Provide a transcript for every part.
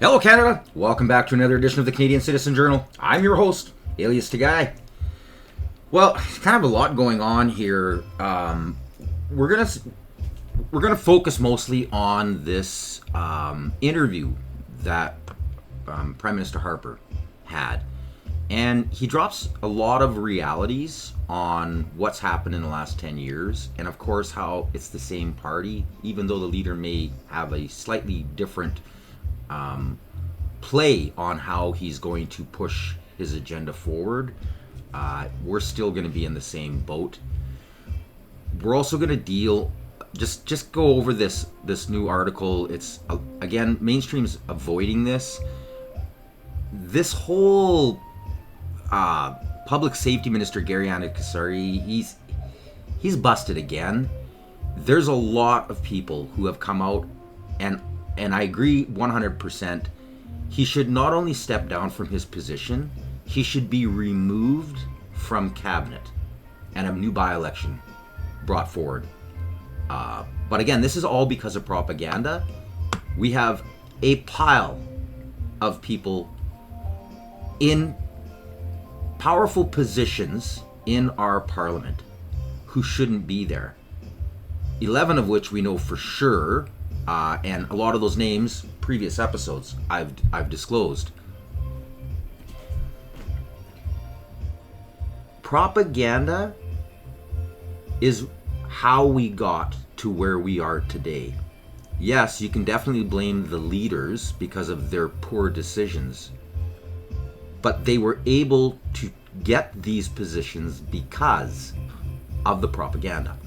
Hello Canada, welcome back to another edition of the Canadian Citizen Journal. I'm your host, alias Tagay. Well, kind of a lot going on here. We're gonna focus mostly on this interview that Prime Minister Harper had, and he drops a lot of realities on what's happened in the last 10 years, and of course how it's the same party, even though the leader may have a slightly different play on how he's going to push his agenda forward. We're still going to be in the same boat. We're also going to deal, just go over this new article. It's again, mainstream's avoiding this. This whole public safety minister Gary Anakasari, he's busted again. There's a lot of people who have come out, and I agree 100%. He should not only step down from his position, he should be removed from cabinet and a new by-election brought forward. But again, this is all because of propaganda. We have a pile of people in powerful positions in our parliament who shouldn't be there. 11 of which we know for sure. And a lot of those names, previous episodes, I've disclosed. Propaganda is how we got to where we are today. Yes, you can definitely blame the leaders because of their poor decisions, but they were able to get these positions because of the propaganda.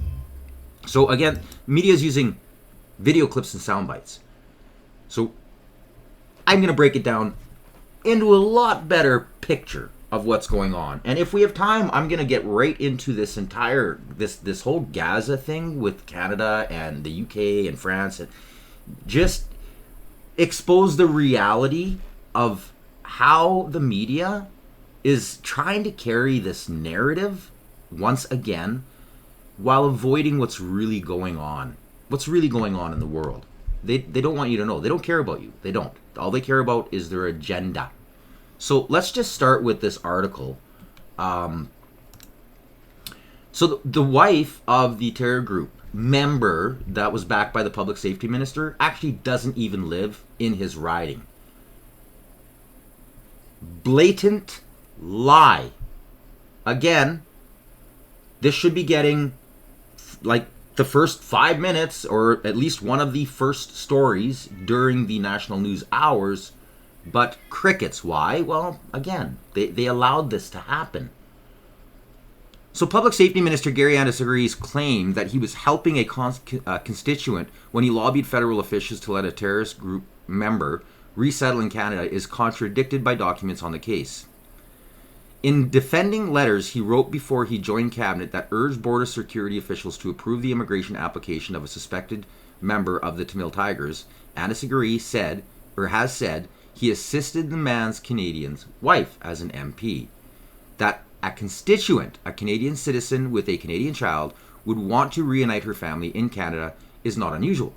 So again, media is using video clips and sound bites. So I'm going to break it down into a lot better picture of what's going on. And if we have time, I'm going to get right into this entire, this whole Gaza thing with Canada and the UK and France, and just expose the reality of how the media is trying to carry this narrative once again while avoiding what's really going on. What's really going on in the world. They don't want you to know. They don't care about you. They don't. All they care about is their agenda. So let's just start with this article. So the wife of the terror group member that was backed by the public safety minister actually doesn't even live in his riding. Blatant lie. Again, this should be getting like the first 5 minutes, or at least one of the first stories during the national news hours, but crickets. Why? Well, again, they allowed this to happen. So Public Safety Minister Gary Anakasari's claim that he was helping a constituent when he lobbied federal officials to let a terrorist group member resettle in Canada is contradicted by documents on the case. In defending letters he wrote before he joined cabinet that urged border security officials to approve the immigration application of a suspected member of the Tamil Tigers, Anakasari said, or has said, he assisted the man's Canadian wife as an MP. That a constituent, a Canadian citizen with a Canadian child, would want to reunite her family in Canada is not unusual.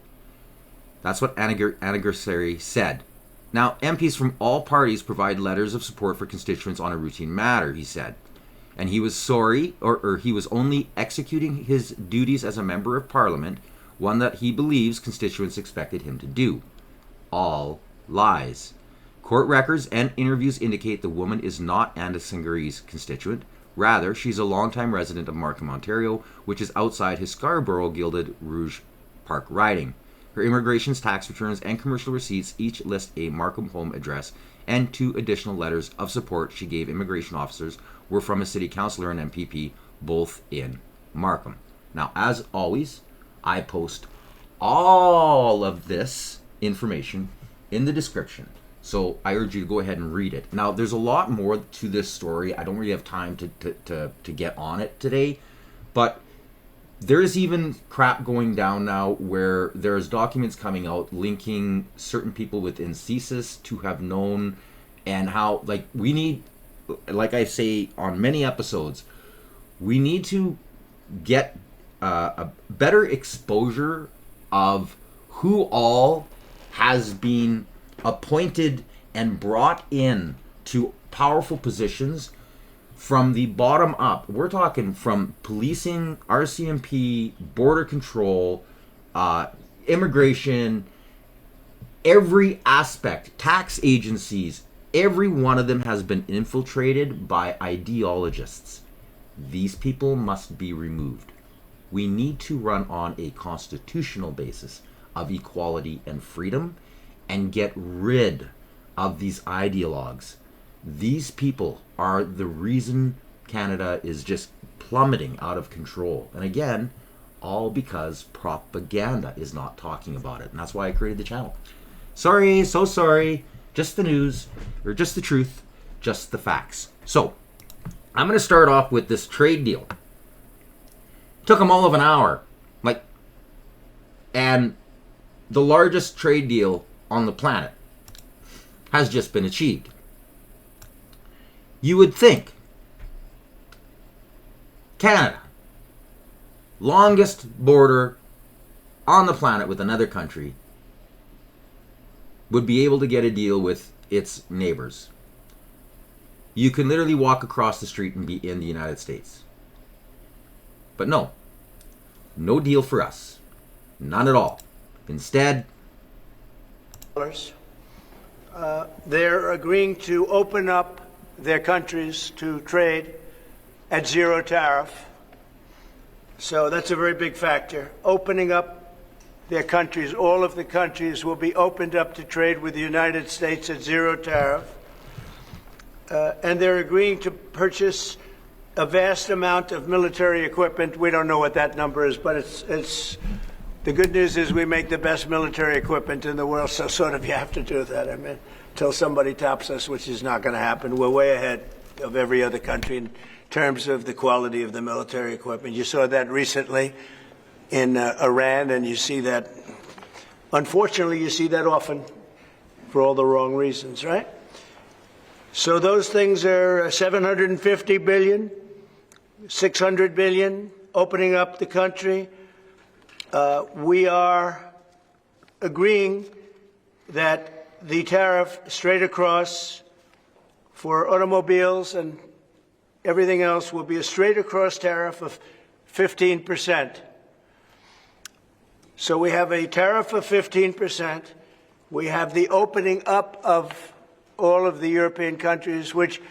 That's what Anakasari said. Now, MPs from all parties provide letters of support for constituents on a routine matter, he said. And he was sorry, or he was only executing his duties as a member of parliament, one that he believes constituents expected him to do. All lies. Court records and interviews indicate the woman is not Anakasari's constituent. Rather, she's a longtime resident of Markham, Ontario, which is outside his Scarborough Gilded Rouge Park riding. Her immigration tax returns and commercial receipts each list a Markham home address, and 2 additional letters of support she gave immigration officers were from a city councillor and MPP, both in Markham. Now, as always, I post all of this information in the description, so I urge you to go ahead and read it. Now, there's a lot more to this story. I don't really have time to get on it today, but there is even crap going down now where there's documents coming out linking certain people within CSIS to have known, and how, like, we need, like I say on many episodes, we need to get a better exposure of who all has been appointed and brought in to powerful positions from the bottom up. We're talking from policing, RCMP, border control, immigration, every aspect, tax agencies, every one of them has been infiltrated by ideologists. These people must be removed. We need to run on a constitutional basis of equality and freedom and get rid of these ideologues. These people are the reason Canada is just plummeting out of control. And again, all because propaganda is not talking about it. And that's why I created the channel. Sorry, so sorry. Just the news, or just the truth, just the facts. So, I'm going to start off with this trade deal. Took them all of an hour. And the largest trade deal on the planet has just been achieved. You would think Canada, longest border on the planet with another country, would be able to get a deal with its neighbors. You can literally walk across the street and be in the United States. But no deal for us. None at all. Instead, they're agreeing to open up their countries to trade at zero tariff. So that's a very big factor. Opening up their countries, all of the countries will be opened up to trade with the United States at zero tariff. And they're agreeing to purchase a vast amount of military equipment. We don't know what that number is, but it's the good news is we make the best military equipment in the world, so sort of you have to do that. I mean, until somebody tops us, which is not going to happen. We're way ahead of every other country in terms of the quality of the military equipment. You saw that recently in Iran, and you see that, unfortunately, you see that often for all the wrong reasons, right? So those things are 750 billion, 600 billion, opening up the country. We are agreeing that the tariff straight across for automobiles and everything else will be a straight across tariff of 15%. So we have a tariff of 15%. We have the opening up of all of the European countries, which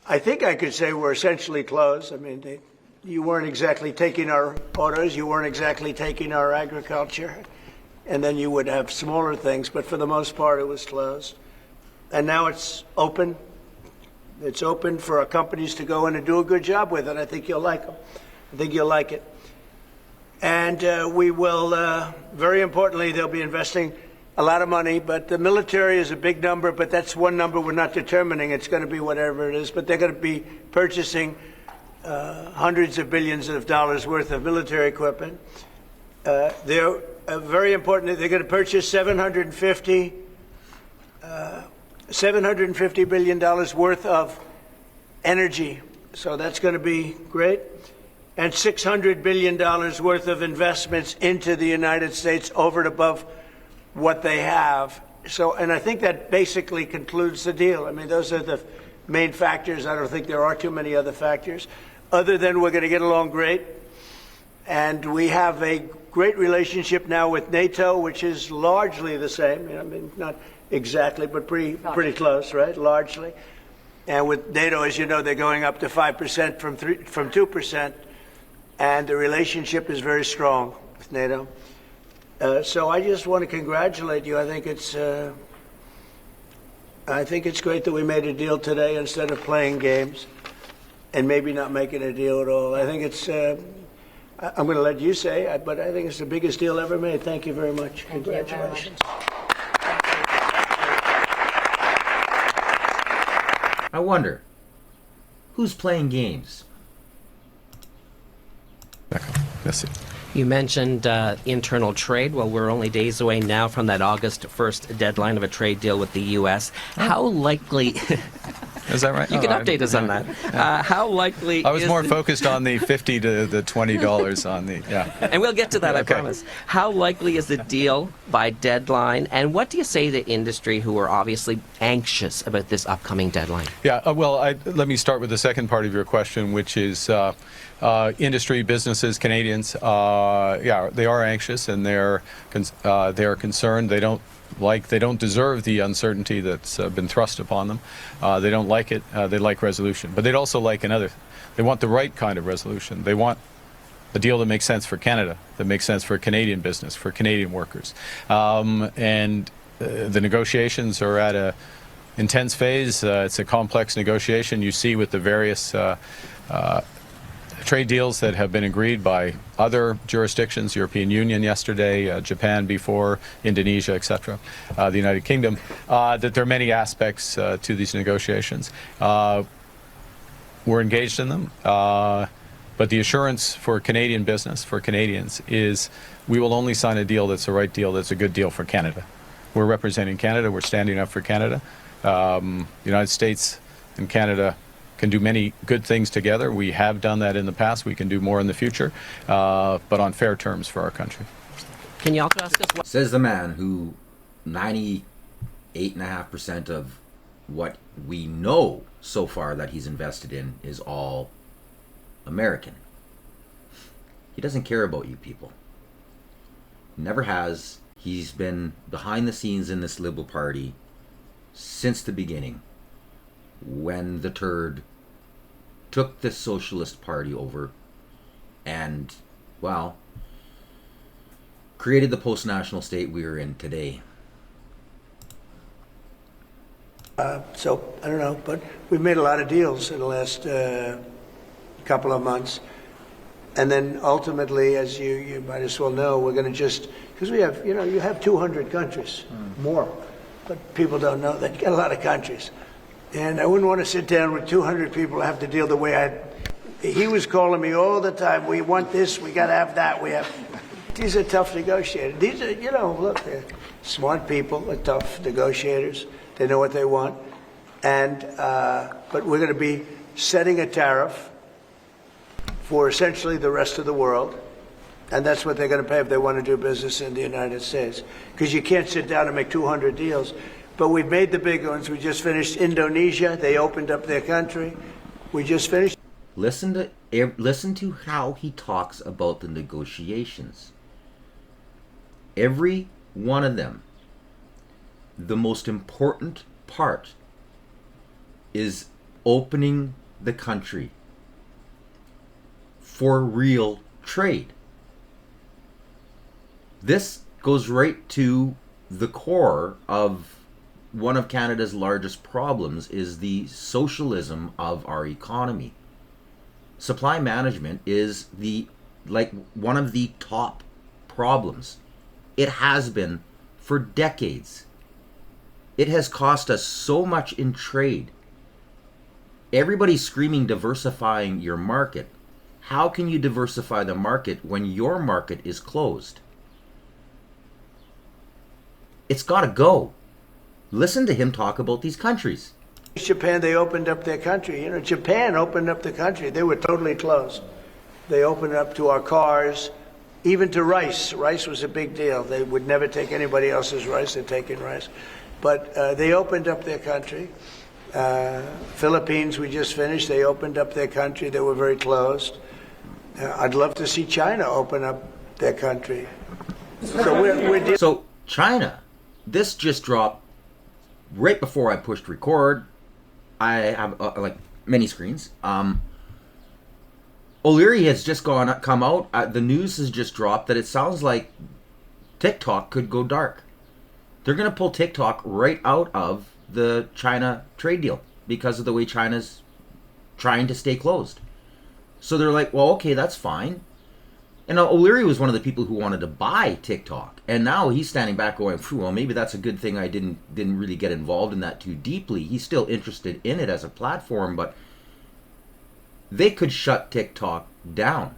I think I could say were essentially closed. I mean, you weren't exactly taking our autos, you weren't exactly taking our agriculture, and then you would have smaller things, but for the most part it was closed. And now it's open. It's open for our companies to go in and do a good job with it. I think you'll like them. I think you'll like it. And we will, very importantly, they'll be investing a lot of money, but the military is a big number, but that's one number we're not determining. It's going to be whatever it is, but they're going to be purchasing hundreds of billions of dollars worth of military equipment. They're very important. They're going to purchase $750 billion worth of energy. So that's going to be great. And $600 billion worth of investments into the United States over and above what they have. So, and I think that basically concludes the deal. I mean, those are the main factors. I don't think there are too many other factors, other than we're going to get along great. And we have a great relationship now with NATO, which is largely the same. I mean, not exactly, but pretty close, right? Largely. And with NATO, as you know, they're going up to 5% from 2%. And the relationship is very strong with NATO. So I just want to congratulate you. I think it's great that we made a deal today instead of playing games and maybe not making a deal at all. I think it's, I'm going to let you say, but I think it's the biggest deal ever made. Thank you very much. Congratulations. I wonder, who's playing games? Merci. You mentioned internal trade. Well, we're only days away now from that August 1st deadline of a trade deal with the U.S. How likely Is that right? You can update us on that. How likely I was is more the- focused on the $50 to the $20 on the, yeah. And we'll get to that, I Okay. promise. How likely is the deal by deadline? And what do you say to industry who are obviously anxious about this upcoming deadline? Yeah, let me start with the second part of your question, which is industry, businesses, Canadians. They are anxious and they are concerned. They don't deserve the uncertainty that's been thrust upon them. They don't like it. They like resolution, but they'd also like they want the right kind of resolution. They want a deal that makes sense for Canada, that makes sense for Canadian business, for Canadian workers. The negotiations are at a intense phase. It's a complex negotiation. You see with the various trade deals that have been agreed by other jurisdictions, European Union yesterday, Japan before, Indonesia, etc., the United Kingdom, that there are many aspects to these negotiations. We're engaged in them, but the assurance for Canadian business, for Canadians, is we will only sign a deal that's the right deal, that's a good deal for Canada. We're representing Canada, we're standing up for Canada. The United States and Canada can do many good things together. We have done that in the past. We can do more in the future, but on fair terms for our country. Can you also ask us what... Says the man who 98.5% of what we know so far that he's invested in is all American. He doesn't care about you people. Never has. He's been behind the scenes in this Liberal Party since the beginning, when the Turd took the Socialist Party over and, well, created the post-national state we are in today. So, I don't know, but we've made a lot of deals in the last couple of months. And then ultimately, as you might as well know, we're going to just, because we have, you have 200 countries, more, but people don't know that. You got a lot of countries. And I wouldn't want to sit down with 200 people and have to deal the way he was calling me all the time. We want this, we got to have that, these are tough negotiators. These are, look, they're smart people, they're tough negotiators. They know what they want. And, but we're going to be setting a tariff for essentially the rest of the world. And that's what they're going to pay if they want to do business in the United States. Because you can't sit down and make 200 deals. But we've made the big ones. We just finished Indonesia. They opened up their country. We just finished. Listen to how he talks about the negotiations. Every one of them, the most important part is opening the country for real trade. This goes right to the core of one of Canada's largest problems, is the socialism of our economy. Supply management is one of the top problems. It has been for decades. It has cost us so much in trade. Everybody's screaming diversifying your market. How can you diversify the market when your market is closed? It's got to go. Listen to him talk about these countries. Japan, they opened up their country. Japan opened up the country. They were totally closed. They opened up to our cars, even to rice. Rice was a big deal. They would never take anybody else's rice. They're taking rice. But they opened up their country. Philippines, we just finished. They opened up their country. They were very closed. I'd love to see China open up their country. So So China, this just dropped right before I pushed record. I have many screens. O'Leary has just come out. The news has just dropped that it sounds like TikTok could go dark. They're going to pull TikTok right out of the China trade deal because of the way China's trying to stay closed. So they're like, well, okay, that's fine. And O'Leary was one of the people who wanted to buy TikTok, and now he's standing back going, well, maybe that's a good thing I didn't really get involved in that too deeply. He's still interested in it as a platform, but they could shut TikTok down.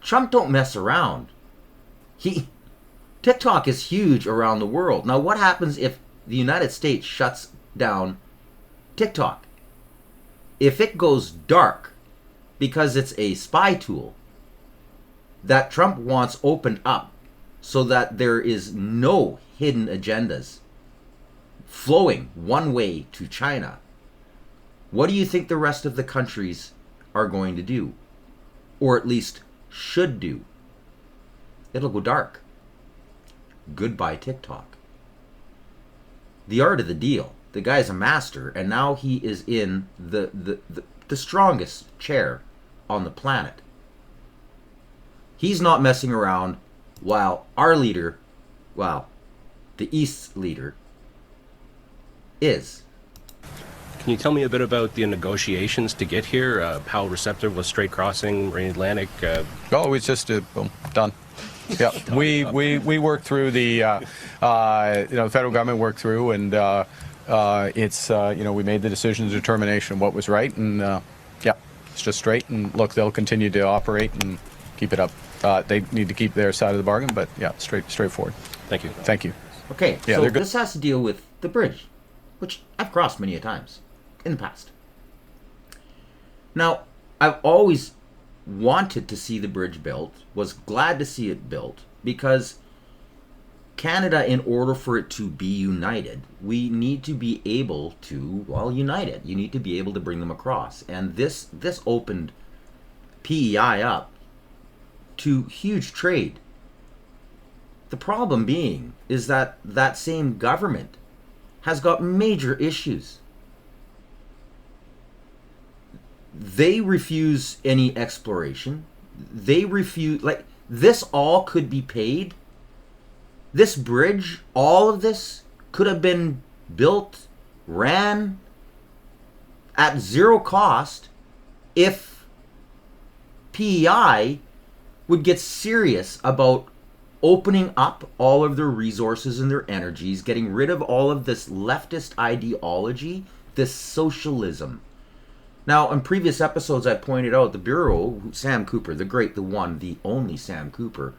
Trump don't mess around. TikTok is huge around the world. Now, what happens if the United States shuts down TikTok. If it goes dark because it's a spy tool that Trump wants opened up so that there is no hidden agendas flowing one way to China, what do you think the rest of the countries are going to do? Or at least should do? It'll go dark. Goodbye TikTok. The art of the deal. The guy's a master, and now he is in the strongest chair on the planet. He's not messing around, while our leader, well, the East's leader, is. Can you tell me a bit about the negotiations to get here? How receptive was Strait Crossing, Marine Atlantic? Oh, it's just boom, done. Yeah, we worked through the federal government worked through, and it's we made the decision, determination of what was right, and yeah, it's just straight. And look, they'll continue to operate and keep it up. They need to keep their side of the bargain, but yeah, straightforward. Thank you. Thank you. Okay, Yeah, so they're good. this has to deal with the bridge, which I've crossed many a times in the past. Now, I've always wanted to see the bridge built, was glad to see it built, because Canada, in order for it to be united, we need to be able to, well, unite it. You need to be able to bring them across. And this opened PEI up to huge trade. The problem being is that that same government has got major issues. They refuse any exploration. They refuse, like, this all could be paid. This bridge, all of this could have been built, ran at zero cost if PEI would get serious about opening up all of their resources and their energies, getting rid of all of this leftist ideology, this socialism. Now, in previous episodes, I pointed out the Bureau, Sam Cooper, the great, the one, the only Sam Cooper,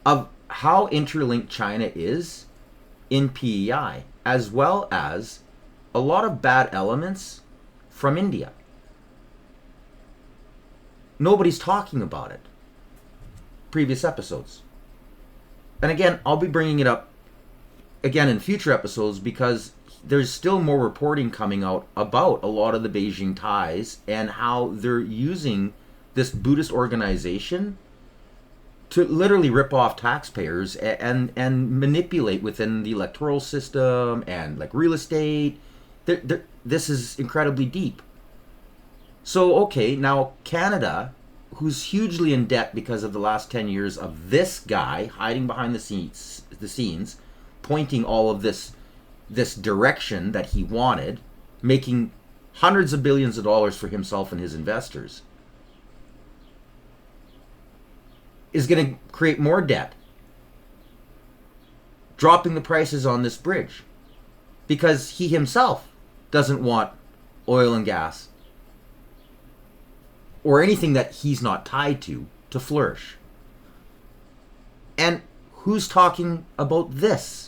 of how interlinked China is in PEI, as well as a lot of bad elements from India. Nobody's talking about it. Previous episodes. And again, I'll be bringing it up again in future episodes because there's still more reporting coming out about a lot of the Beijing ties and how they're using this Buddhist organization to literally rip off taxpayers and manipulate within the electoral system and like real estate. This is incredibly deep. So, okay, now Canada, who's hugely in debt because of the last 10 years of this guy hiding behind the scenes, pointing all of this direction that he wanted, making hundreds of billions of dollars for himself and his investors, is going to create more debt, dropping the prices on this bridge because he himself doesn't want oil and gas or anything that he's not tied to flourish. And who's talking about this?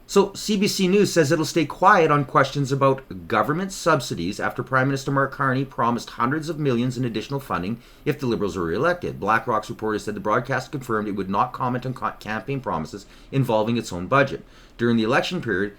So CBC News says it'll stay quiet on questions about government subsidies after Prime Minister Mark Carney promised hundreds of millions in additional funding if the Liberals are re-elected. BlackRock's reporter said the broadcast confirmed it would not comment on campaign promises involving its own budget. During the election period,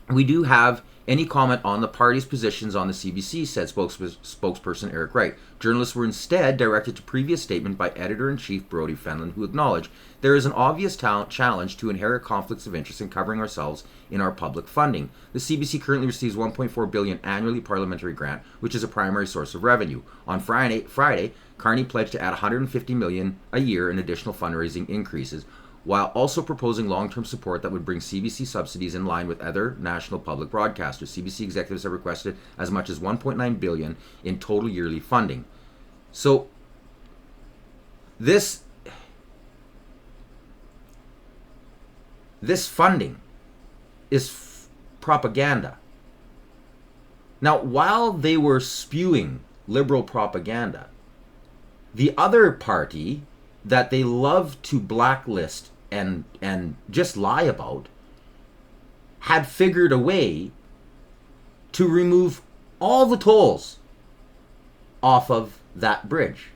we do have any comment on the party's positions on the CBC, said spokesperson Eric Wright. Journalists were instead directed to previous statement by editor-in-chief Brodie Fenlon, who acknowledged there is an obvious challenge to inherent conflicts of interest in covering ourselves in our public funding. The CBC currently receives $1.4 billion annually parliamentary grant, which is a primary source of revenue. On Friday, Carney pledged to add $150 million a year in additional fundraising increases, while also proposing long-term support that would bring CBC subsidies in line with other national public broadcasters. CBC executives have requested as much as $1.9 billion in total yearly funding. So this funding is propaganda. Now, while they were spewing liberal propaganda, the other party that they love to blacklist and just lie about had figured a way to remove all the tolls off of that bridge.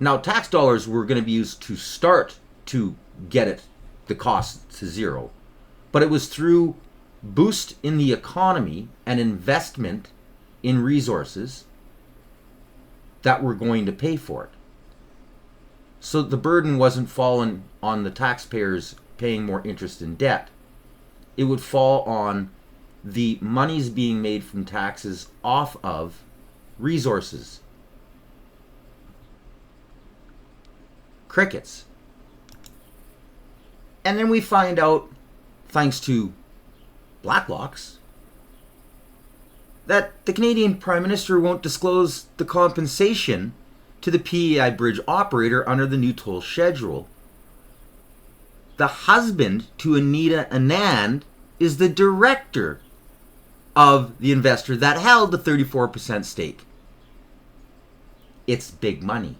Now, tax dollars were going to be used to start to get the cost to zero, but it was through boost in the economy and investment in resources that were going to pay for it. So the burden wasn't falling on the taxpayers paying more interest in debt. It would fall on the monies being made from taxes off of resources. Crickets. And then we find out, thanks to Blacklocks, that the Canadian Prime Minister won't disclose the compensation to the PEI bridge operator under the new toll schedule. The husband to Anita Anand is the director of the investor that held the 34% stake. It's big money.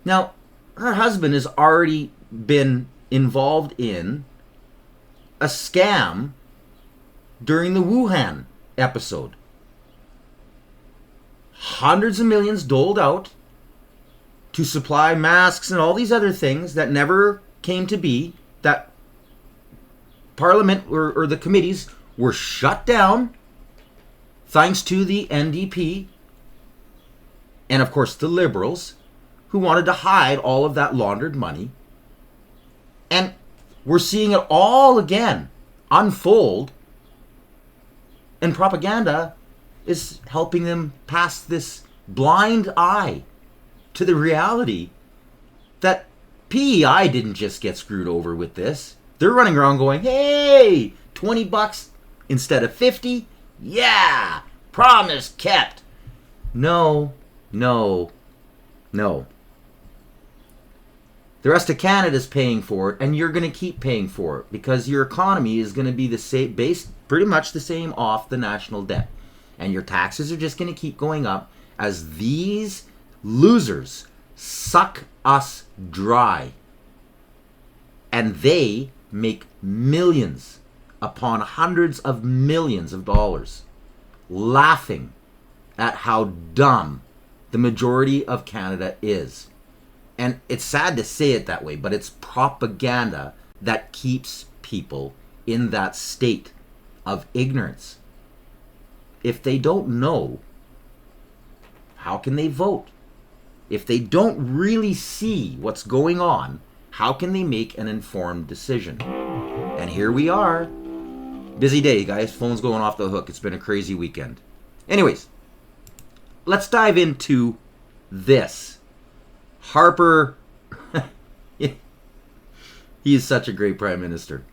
Now, her husband has already been involved in a scam during the Wuhan episode. Hundreds of millions doled out to supply masks and all these other things that never came to be, that Parliament or the committees were shut down thanks to the NDP and, of course, the Liberals, who wanted to hide all of that laundered money. And we're seeing it all again unfold, and propaganda is helping them pass this blind eye to the reality that PEI didn't just get screwed over with this. They're running around going, hey, $20 instead of 50? Yeah, promise kept. No. The rest of Canada's paying for it, and you're going to keep paying for it because your economy is going to be the same, based pretty much the same off the national debt. And your taxes are just going to keep going up as these losers suck us dry. And they make millions upon hundreds of millions of dollars laughing at how dumb the majority of Canada is. And it's sad to say it that way, but it's propaganda that keeps people in that state of ignorance. If they don't know, how can they vote? If they don't really see what's going on, how can they make an informed decision? And here we are. Busy day, guys. Phone's going off the hook. It's been a crazy weekend. Anyways, let's dive into this. Harper, he is such a great prime minister.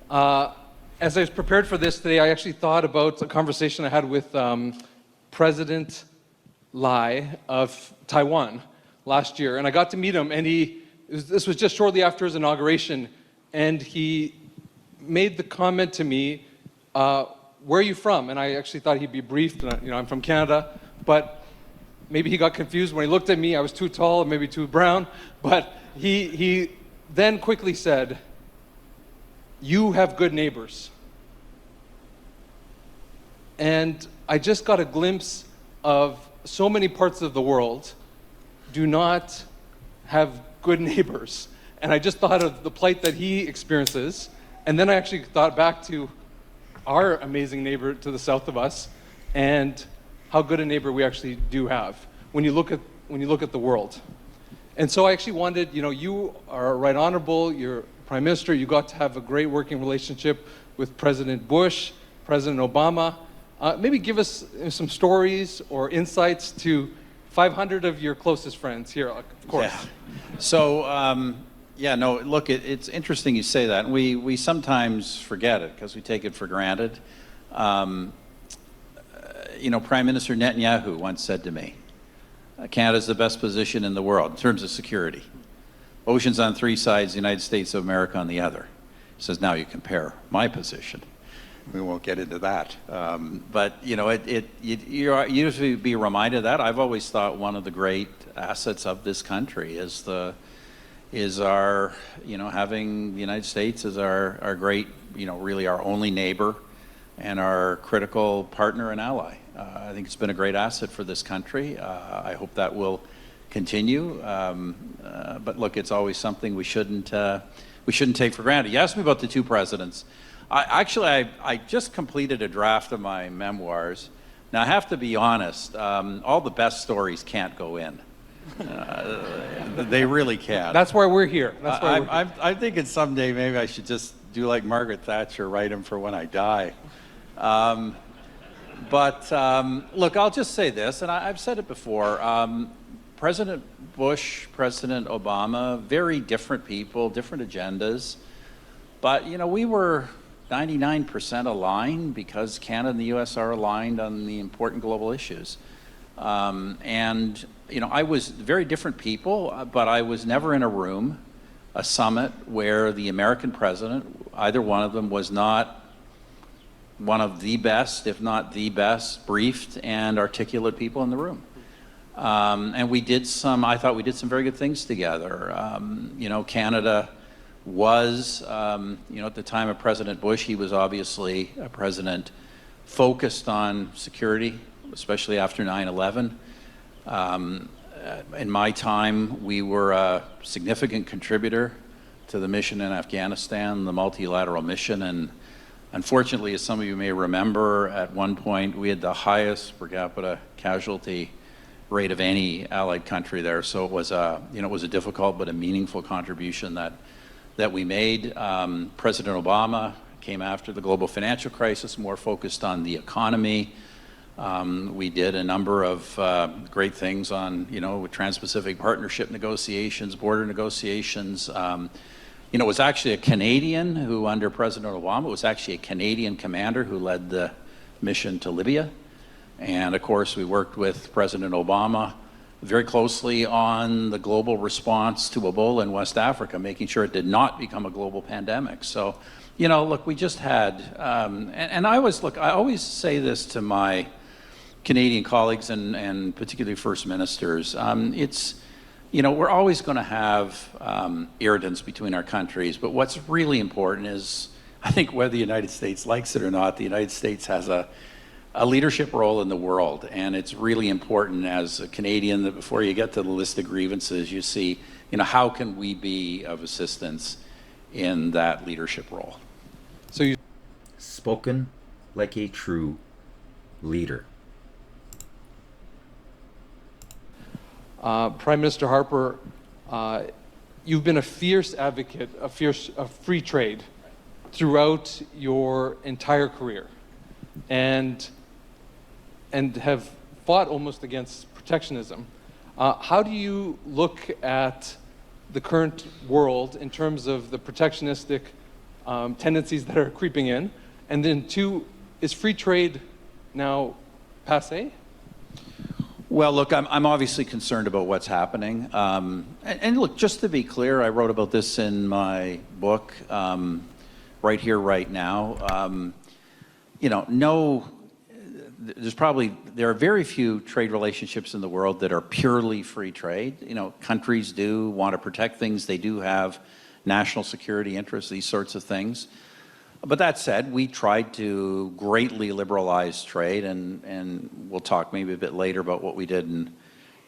As I was prepared for this today, I actually thought about a conversation I had with President Lai of Taiwan last year, and I got to meet him, and this was just shortly after his inauguration, and he made the comment to me, where are you from? And I actually thought he'd be briefed, and, I'm from Canada, but maybe he got confused when he looked at me. I was too tall, maybe too brown, but he then quickly said, you have good neighbors. And I just got a glimpse of so many parts of the world do not have good neighbors. And I just thought of the plight that he experiences. And then I actually thought back to our amazing neighbor to the south of us and how good a neighbor we actually do have when you look at the world. And so I actually wanted, you are right honorable, you're Prime Minister, you got to have a great working relationship with President Bush, President Obama. Maybe give us some stories or insights to 500 of your closest friends here, of course. Yeah. So, look, it's interesting you say that. We sometimes forget it because we take it for granted. Prime Minister Netanyahu once said to me, Canada's the best position in the world in terms of security. Oceans on three sides, the United States of America on the other. He says, now you compare my position. We won't get into that. But, you usually be reminded of that. I've always thought one of the great assets of this country is our, having the United States as our great really our only neighbor and our critical partner and ally. I think it's been a great asset for this country. I hope that will continue. But look, it's always something we shouldn't take for granted. You asked me about the two presidents. I just completed a draft of my memoirs. Now, I have to be honest, all the best stories can't go in. They really can't. That's why we're here. I'm thinking someday maybe I should just do like Margaret Thatcher, write them for when I die. Look, I'll just say this, and I've said it before. President Bush, President Obama, very different people, different agendas. But, we were 99% aligned because Canada and the U.S. are aligned on the important global issues. I was very different people, but I was never in a room, a summit, where the American president, either one of them, was not one of the best, if not the best, briefed and articulate people in the room. And I thought we did some very good things together. Canada was, at the time of President Bush, he was obviously a president focused on security, especially after 9/11. In my time, we were a significant contributor to the mission in Afghanistan, the multilateral mission, and unfortunately, as some of you may remember, at one point we had the highest per capita casualty rate of any allied country there. So it was a difficult but a meaningful contribution that we made. President Obama came after the global financial crisis, more focused on the economy. We did a number of great things on, with Trans-Pacific Partnership negotiations, border negotiations. It was actually a Canadian who, under President Obama, was actually a Canadian commander who led the mission to Libya. And of course, we worked with President Obama very closely on the global response to Ebola in West Africa, making sure it did not become a global pandemic. So, look, we just had, I always say this to my Canadian colleagues and particularly First Ministers. We're always going to have irritants between our countries, but what's really important is, I think whether the United States likes it or not, the United States has a leadership role in the world, and it's really important as a Canadian that before you get to the list of grievances, you see, how can we be of assistance in that leadership role? So you Spoken like a true leader. Prime Minister Harper, you've been a fierce advocate of free trade throughout your entire career, and have fought almost against protectionism. How do you look at the current world in terms of the protectionistic tendencies that are creeping in? And then two, is free trade now passé? Well, look, I'm obviously concerned about what's happening. And look, just to be clear, I wrote about this in my book, Right Here, Right Now. There are very few trade relationships in the world that are purely free trade. Countries do want to protect things. They do have national security interests, these sorts of things. But that said, we tried to greatly liberalize trade, and we'll talk maybe a bit later about what we did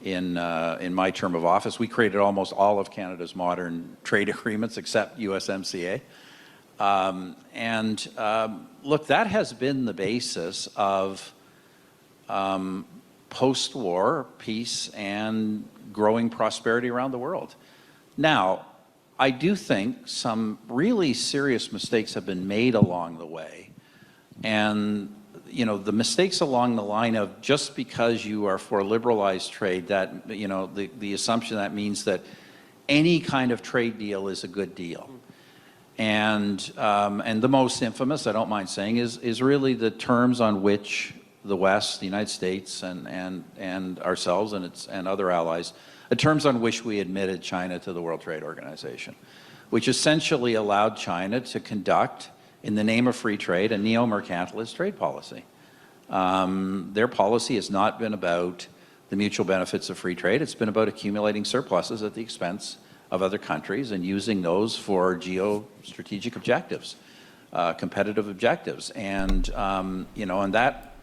in my term of office. We created almost all of Canada's modern trade agreements except USMCA. Look, that has been the basis of post-war peace and growing prosperity around the world. Now, I do think some really serious mistakes have been made along the way. And, the mistakes along the line of just because you are for liberalized trade, that, the assumption that means that any kind of trade deal is a good deal. And the most infamous, I don't mind saying, is really the terms on which the West, the United States, and ourselves and other allies, the terms on which we admitted China to the World Trade Organization, which essentially allowed China to conduct, in the name of free trade, a neo-mercantilist trade policy. Their policy has not been about the mutual benefits of free trade. It's been about accumulating surpluses at the expense of other countries and using those for geostrategic objectives. competitive objectives. And, and that,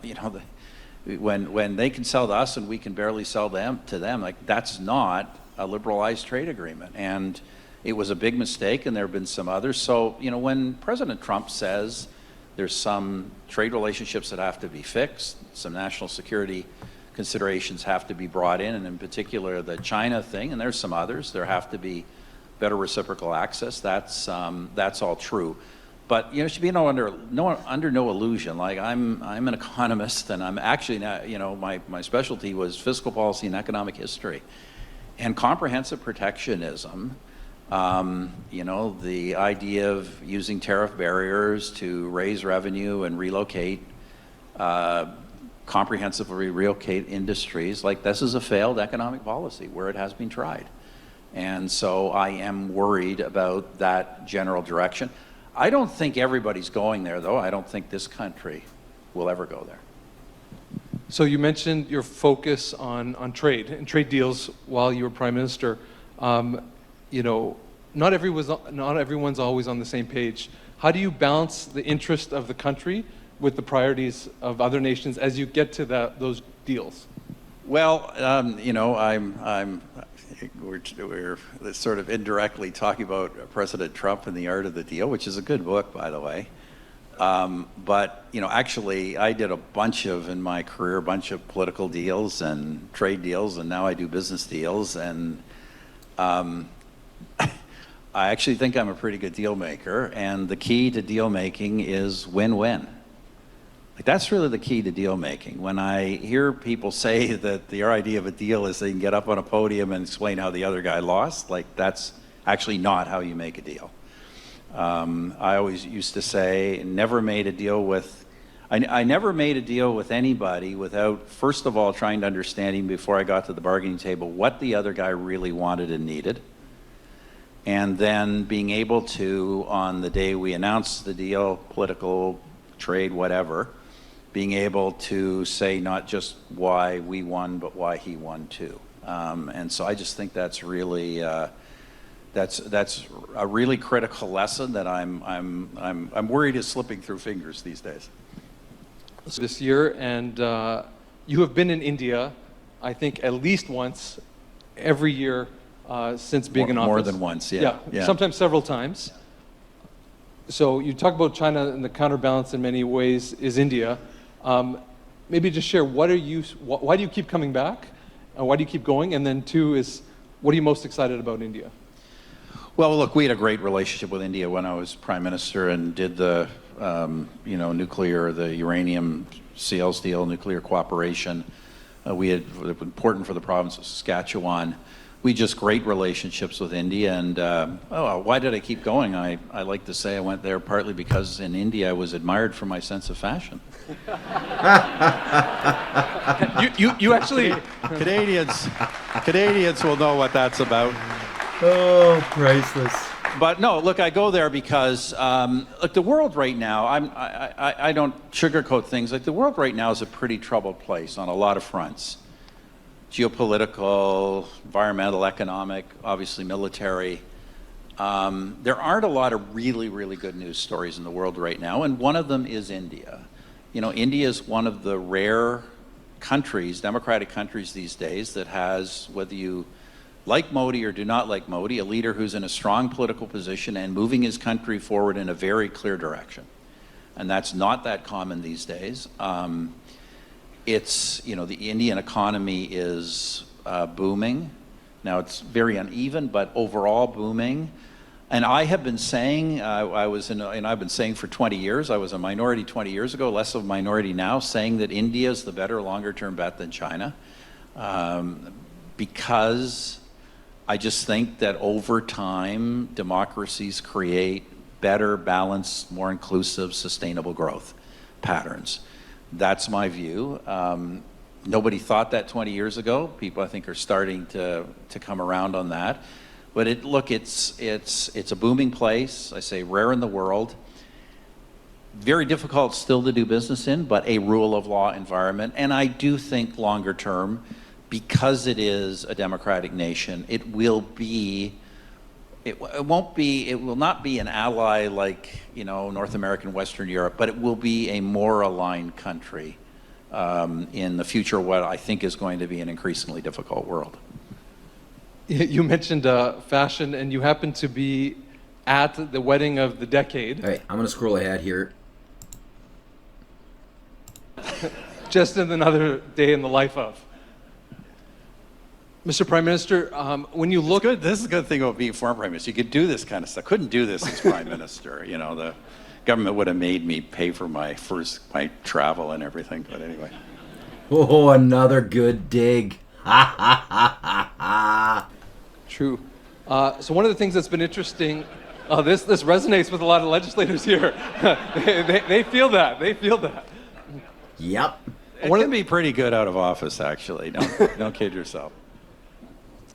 when they can sell to us and we can barely sell to them, like that's not a liberalized trade agreement. And it was a big mistake, and there have been some others. So, when President Trump says there's some trade relationships that have to be fixed, some national security considerations have to be brought in, and in particular the China thing, and there's some others, there have to be better reciprocal access. That's all true. But you should be under no illusion. Like I'm an economist, and I'm actually now, my specialty was fiscal policy and economic history, and comprehensive protectionism. The idea of using tariff barriers to raise revenue and comprehensively relocate industries, like this is a failed economic policy where it has been tried. And so I am worried about that general direction. I don't think everybody's going there, though. I don't think this country will ever go there. So you mentioned your focus on trade and trade deals while you were Prime Minister. Not everyone's always on the same page. How do you balance the interest of the country with the priorities of other nations as you get to those deals? Well, we're sort of indirectly talking about President Trump and the Art of the Deal, which is a good book, by the way. But actually, I did in my career, a bunch of political deals and trade deals, and now I do business deals. And I actually think I'm a pretty good deal maker. And the key to deal making is win-win. Like that's really the key to deal making. When I hear people say that the idea of a deal is they can get up on a podium and explain how the other guy lost, like that's actually not how you make a deal. I always used to say, I never made a deal with anybody without, first of all, trying to understand him before I got to the bargaining table what the other guy really wanted and needed. And then being able to, on the day we announced the deal, political, trade, whatever, being able to say not just why we won, but why he won too. And so I just think that's really that's a really critical lesson that I'm worried is slipping through fingers these days. This year, and you have been in India, I think at least once every year since being in office. More than once, yeah. Sometimes several times. So you talk about China, and the counterbalance in many ways is India. Maybe just share why do you keep coming back? Why do you keep going? And then two is, what are you most excited about India? Well, look, we had a great relationship with India when I was Prime Minister and did the the uranium sales deal, nuclear cooperation. We had important for the province of Saskatchewan. We just great relationships with India, and why did I keep going? I like to say I went there partly because in India I was admired for my sense of fashion. you actually Canadians will know what that's about. Oh, priceless. But no, look, I go there because look, the world right now. I don't sugarcoat things. Like the world right now is a pretty troubled place on a lot of fronts. Geopolitical, environmental, economic, obviously military. There aren't a lot of really, really good news stories in the world right now, and one of them is India. India is one of the rare countries, democratic countries these days, that has, whether you like Modi or do not like Modi, a leader who's in a strong political position and moving his country forward in a very clear direction. And that's not that common these days. It's, the Indian economy is booming. Now it's very uneven, but overall booming. And I have been saying, I've been saying for 20 years, I was a minority 20 years ago, less of a minority now, saying that India is the better longer term bet than China. Because I just think that over time, democracies create better, balanced, more inclusive, sustainable growth patterns. That's my view. Nobody thought that 20 years ago. People, I think, are starting to come around on that. But it's a booming place. I say rare in the world. Very difficult still to do business in, but a rule of law environment. And I do think longer term, because it is a democratic nation, it will be it will not be an ally like, North America and Western Europe, but it will be a more aligned country in the future, what I think is going to be an increasingly difficult world. You mentioned fashion, and you happen to be at the wedding of the decade. All right, I'm going to scroll ahead here. Just in another day in the life of. Mr. Prime Minister, when you look... This is a good thing about being former Prime Minister. You could do this kind of stuff. Couldn't do this as Prime Minister. The government would have made me pay for my travel and everything. But anyway. Oh, another good dig. Ha, ha, ha, ha, ha. True. So one of the things that's been interesting... this resonates with a lot of legislators here. They feel that. They feel that. Yep. It can be pretty good out of office, actually. Don't kid yourself.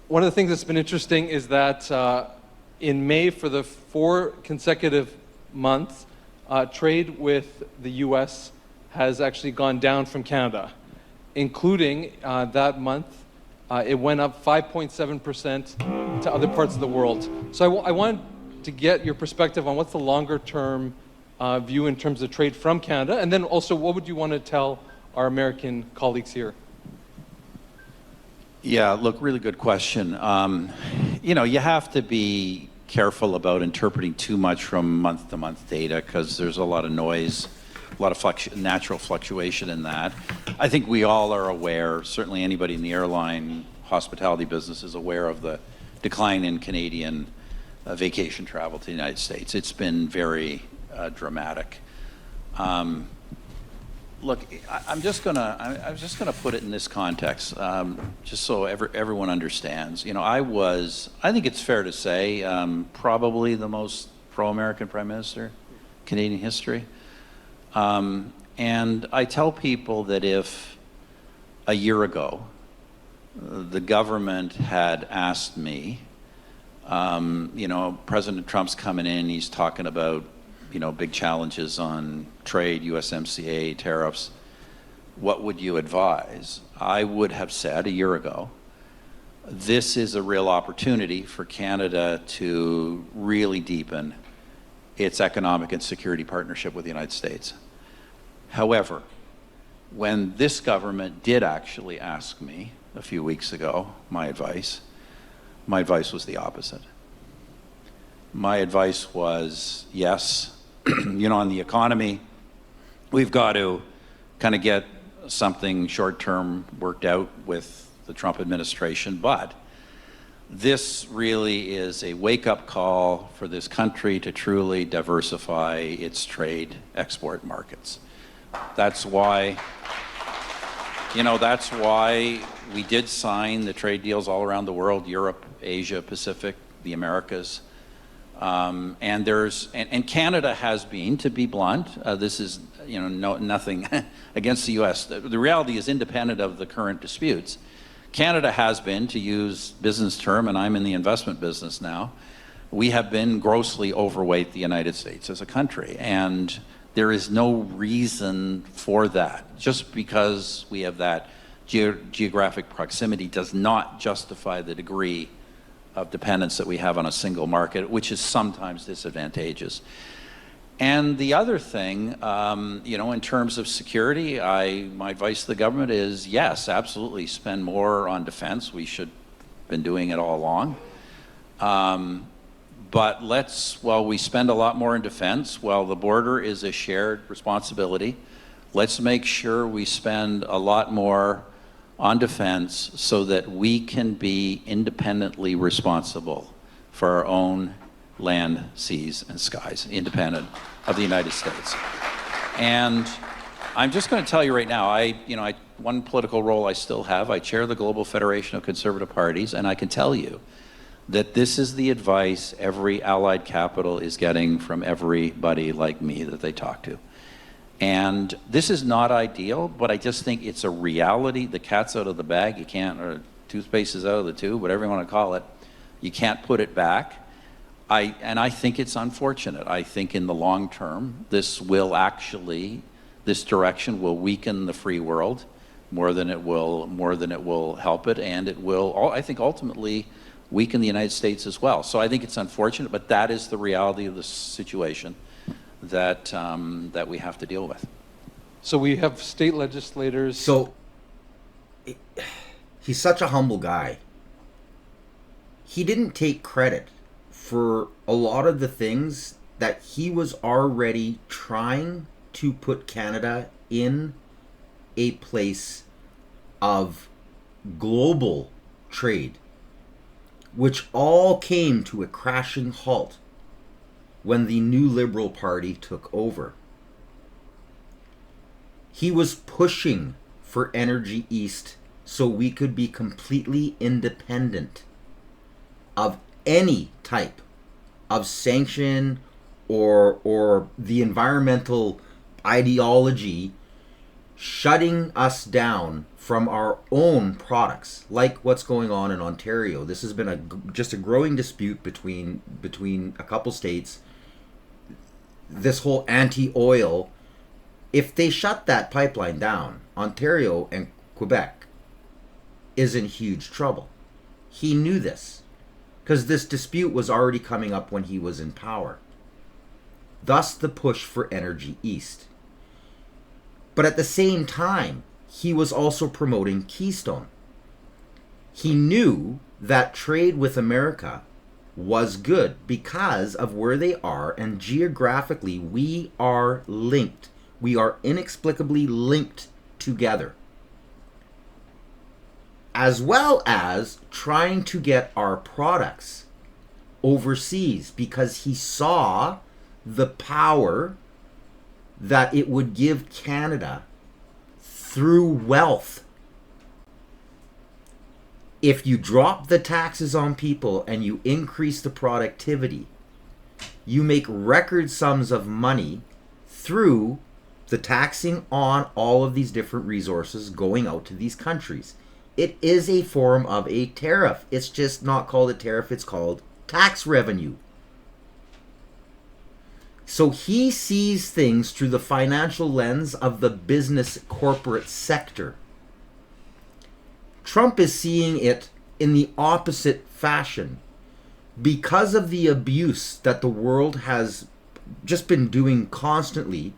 One of the things that's been interesting is that in May, for the 4 consecutive months, trade with the U.S. has actually gone down from Canada, including that month. It went up 5.7% to other parts of the world. So I wanted to get your perspective on what's the longer-term view in terms of trade from Canada, and then also what would you want to tell our American colleagues here? Yeah, look, really good question. You have to be careful about interpreting too much from month-to-month data because there's a lot of noise, a lot of natural fluctuation in that. I think we all are aware, certainly anybody in the airline, hospitality business is aware of the decline in Canadian vacation travel to the United States. It's been very dramatic. Look, I'm just gonna put it in this context, just so everyone understands. I think it's fair to say, probably the most pro-American Prime Minister in Canadian history. And I tell people that if a year ago the government had asked me, President Trump's coming in, he's talking about big challenges on trade, USMCA, tariffs, what would you advise? I would have said a year ago, this is a real opportunity for Canada to really deepen its economic and security partnership with the United States. However, when this government did actually ask me a few weeks ago my advice was the opposite. My advice was, yes, on the economy, we've got to kind of get something short-term worked out with the Trump administration, but this really is a wake-up call for this country to truly diversify its trade export markets. That's why we did sign the trade deals all around the world, Europe, Asia, Pacific, the Americas. And Canada has been, to be blunt, this is nothing against the U.S. The reality is, independent of the current disputes, Canada has been, to use business term, and I'm in the investment business now, we have been grossly overweight the United States as a country, and there is no reason for that. Just because we have that geographic proximity does not justify the degree of dependence that we have on a single market, which is sometimes disadvantageous. And the other thing, in terms of security, my advice to the government is, yes, absolutely, spend more on defense. We should have been doing it all along. But while we spend a lot more in defense, while the border is a shared responsibility, let's make sure we spend a lot more on defense so that we can be independently responsible for our own land, seas, and skies, independent of the United States. And I'm just going to tell you right now, one political role I still have, I chair the Global Federation of Conservative Parties, and I can tell you that this is the advice every allied capital is getting from everybody like me that they talk to. And this is not ideal, but I just think it's a reality. The cat's out of the bag. You can't, or toothpaste is out of the tube, whatever you want to call it. You can't put it back. I think it's unfortunate. I think in the long term, this direction will weaken the free world more than it will help it, and it will, I think, ultimately weaken the United States as well. So I think it's unfortunate, but that is the reality of the situation that, that we have to deal with. So we have state legislators. So he's such a humble guy. He didn't take credit for a lot of the things that he was already trying to put Canada in a place of global trade, which all came to a crashing halt when the new Liberal Party took over. He was pushing for Energy East so we could be completely independent of any type of sanction or the environmental ideology shutting us down from our own products, like what's going on in Ontario. This has been just a growing dispute between a couple states. This whole anti-oil, if they shut that pipeline down, Ontario and Quebec is in huge trouble. He knew this because this dispute was already coming up when he was in power. Thus the push for Energy East. But at the same time, he was also promoting Keystone. He knew that trade with America was good because of where they are, and geographically we are linked. We are inexplicably linked together. As well as trying to get our products overseas because he saw the power that it would give Canada through wealth. If you drop the taxes on people and you increase the productivity, you make record sums of money through the taxing on all of these different resources going out to these countries. It is a form of a tariff. It's just not called a tariff, it's called tax revenue. So he sees things through the financial lens of the business corporate sector. Trump is seeing it in the opposite fashion. Because of the abuse that the world has just been doing constantly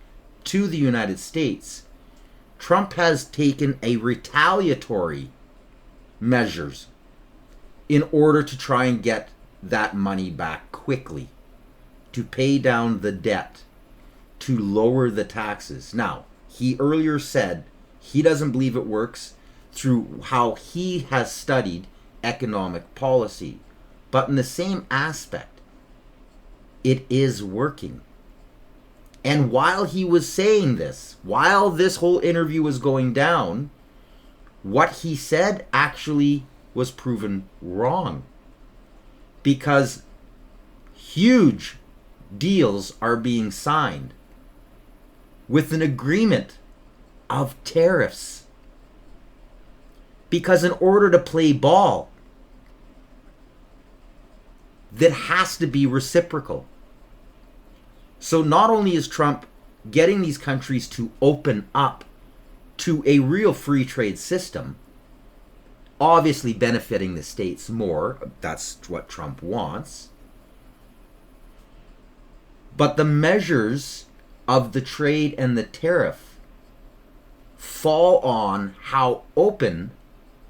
to the United States, Trump has taken a retaliatory measures in order to try and get that money back quickly, to pay down the debt, to lower the taxes. Now, he earlier said he doesn't believe it works through how he has studied economic policy. But in the same aspect, it is working. And while he was saying this, while this whole interview was going down, what he said actually was proven wrong. Because huge deals are being signed with an agreement of tariffs. Because in order to play ball, that has to be reciprocal. So not only is Trump getting these countries to open up to a real free trade system, obviously benefiting the states more, that's what Trump wants, but the measures of the trade and the tariff fall on how open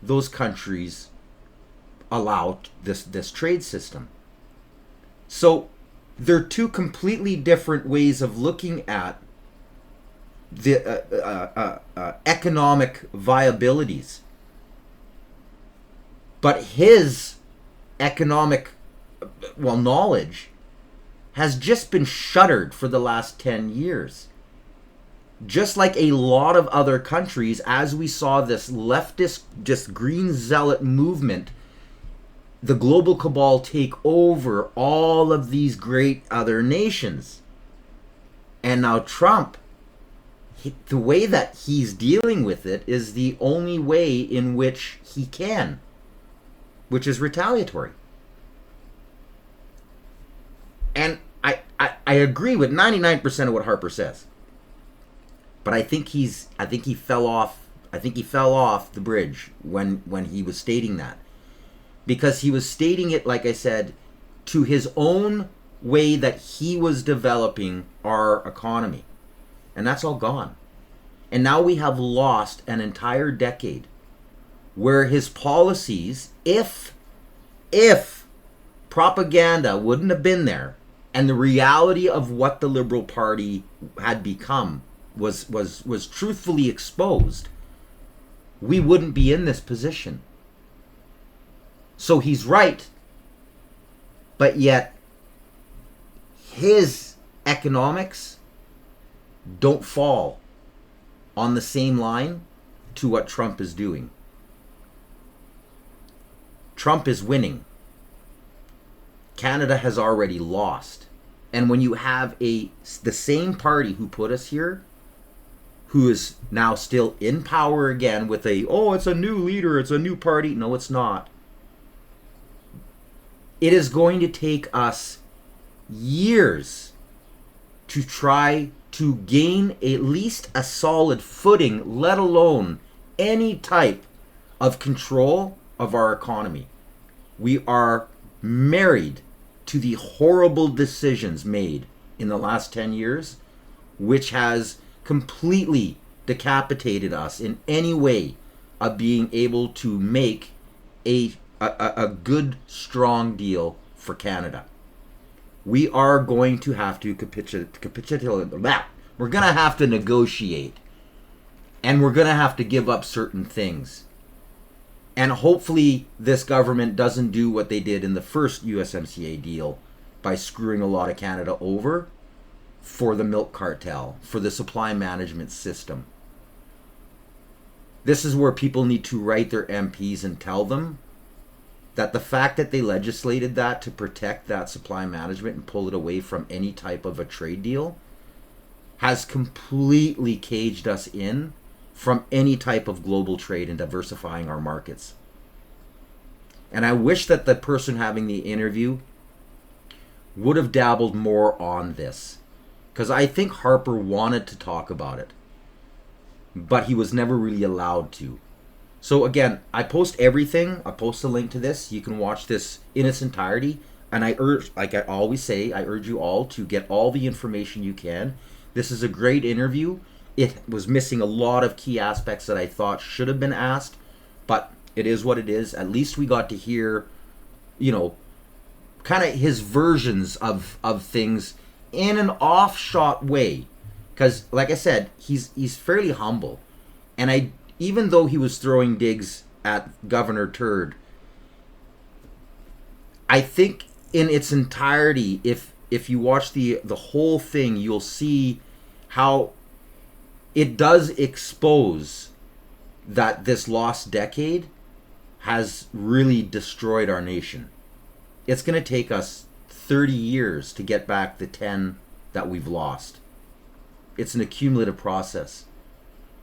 those countries allow this trade system. So they're two completely different ways of looking at the economic viabilities. But his economic, knowledge has just been shuttered for the last 10 years. Just like a lot of other countries, as we saw this leftist, just green zealot movement, the global cabal take over all of these great other nations. And now Trump, the way that he's dealing with it is the only way in which he can, which is retaliatory. And I agree with 99% of what Harper says. But I think he fell off the bridge when he was stating that. because he was stating it, like I said, to his own way that he was developing our economy. And that's all gone. And now we have lost an entire decade where his policies, if propaganda wouldn't have been there and the reality of what the Liberal Party had become was truthfully exposed, we wouldn't be in this position. So he's right, but yet his economics don't fall on the same line to what Trump is doing. Trump is winning. Canada has already lost. And when you have the same party who put us here, who is now still in power again with it's a new leader, it's a new party. No, it's not. It is going to take us years to try to gain at least a solid footing, let alone any type of control of our economy. We are married to the horrible decisions made in the last 10 years, which has completely decapitated us in any way of being able to make a good, strong deal for Canada. We are going to have to capitulate. We're going to have to negotiate. And we're going to have to give up certain things. And hopefully this government doesn't do what they did in the first USMCA deal by screwing a lot of Canada over for the milk cartel, for the supply management system. This is where people need to write their MPs and tell them that the fact that they legislated that to protect that supply management and pull it away from any type of a trade deal has completely caged us in from any type of global trade and diversifying our markets. And I wish that the person having the interview would have dabbled more on this, because I think Harper wanted to talk about it, but he was never really allowed to. So again, I post everything. I post a link to this. You can watch this in its entirety. And I urge, like I always say, I urge you all to get all the information you can. This is a great interview. It was missing a lot of key aspects that I thought should have been asked, but it is what it is. At least we got to hear, kind of his versions of things in an off-shot way. Because, like I said, he's fairly humble. And even though he was throwing digs at Governor Turd, I think in its entirety, if you watch the whole thing, you'll see how it does expose that this lost decade has really destroyed our nation. It's going to take us 30 years to get back the 10 that we've lost. It's an accumulative process.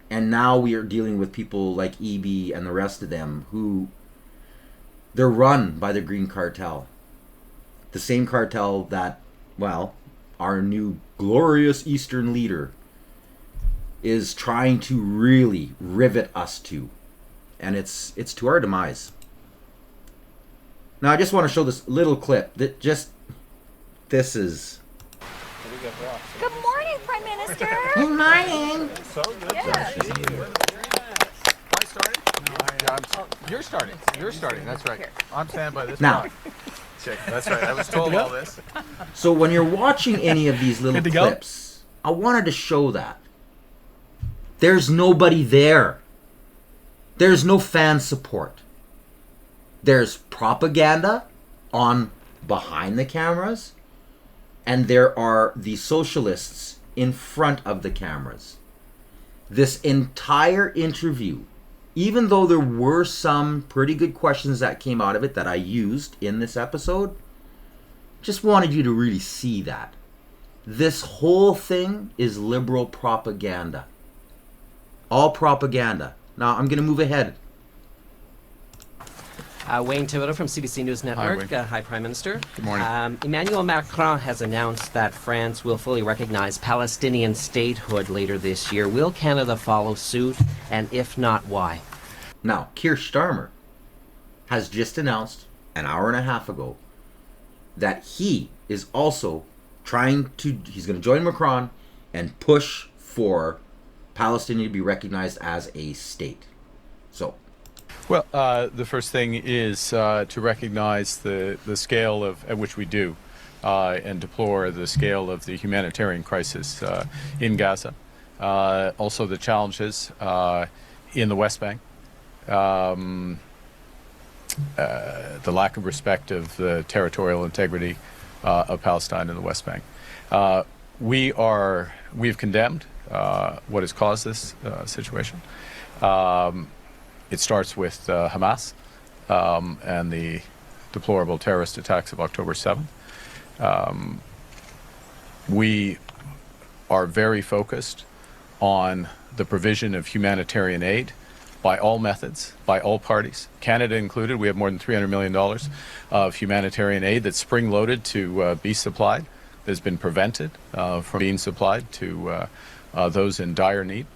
And now we are dealing with people like EB and the rest of them who, they're run by the Green Cartel. The same cartel that, our new glorious Eastern leader is trying to really rivet us to. And it's to our demise. Now I just want to show this little clip that this is... Good morning, Prime Minister. Good morning. So good. Yeah. I started? You're starting. You're starting. That's right. I'm standing by this. Now, Check. That's right. I was told all this. so when you're watching any of these little Good to go? clips, I wanted to show that. There's nobody there. There's no fan support. There's propaganda on behind the cameras, and there are the socialists in front of the cameras. This entire interview, even though there were some pretty good questions that came out of it that I used in this episode, just wanted you to really see that. This whole thing is liberal propaganda. All propaganda. Now, I'm going to move ahead. Wayne Thibodeau from CBC News Network. Wayne. Hi, Prime Minister. Good morning. Emmanuel Macron has announced that France will fully recognize Palestinian statehood later this year. Will Canada follow suit? And if not, why? Now, Keir Starmer has just announced an hour and a half ago that he is also he's going to join Macron and push for Palestine to be recognized as a state. So, Well, the first thing is to recognize the scale at which we do and deplore the scale of the humanitarian crisis in Gaza. Also the challenges in the West Bank, the lack of respect of the territorial integrity of Palestine in the West Bank. We've condemned what has caused this situation. It starts with Hamas and the deplorable terrorist attacks of October 7th. We are very focused on the provision of humanitarian aid by all methods, by all parties, Canada included. We have more than $300 million of humanitarian aid that's spring-loaded to be supplied, that has been prevented from being supplied to those in dire need.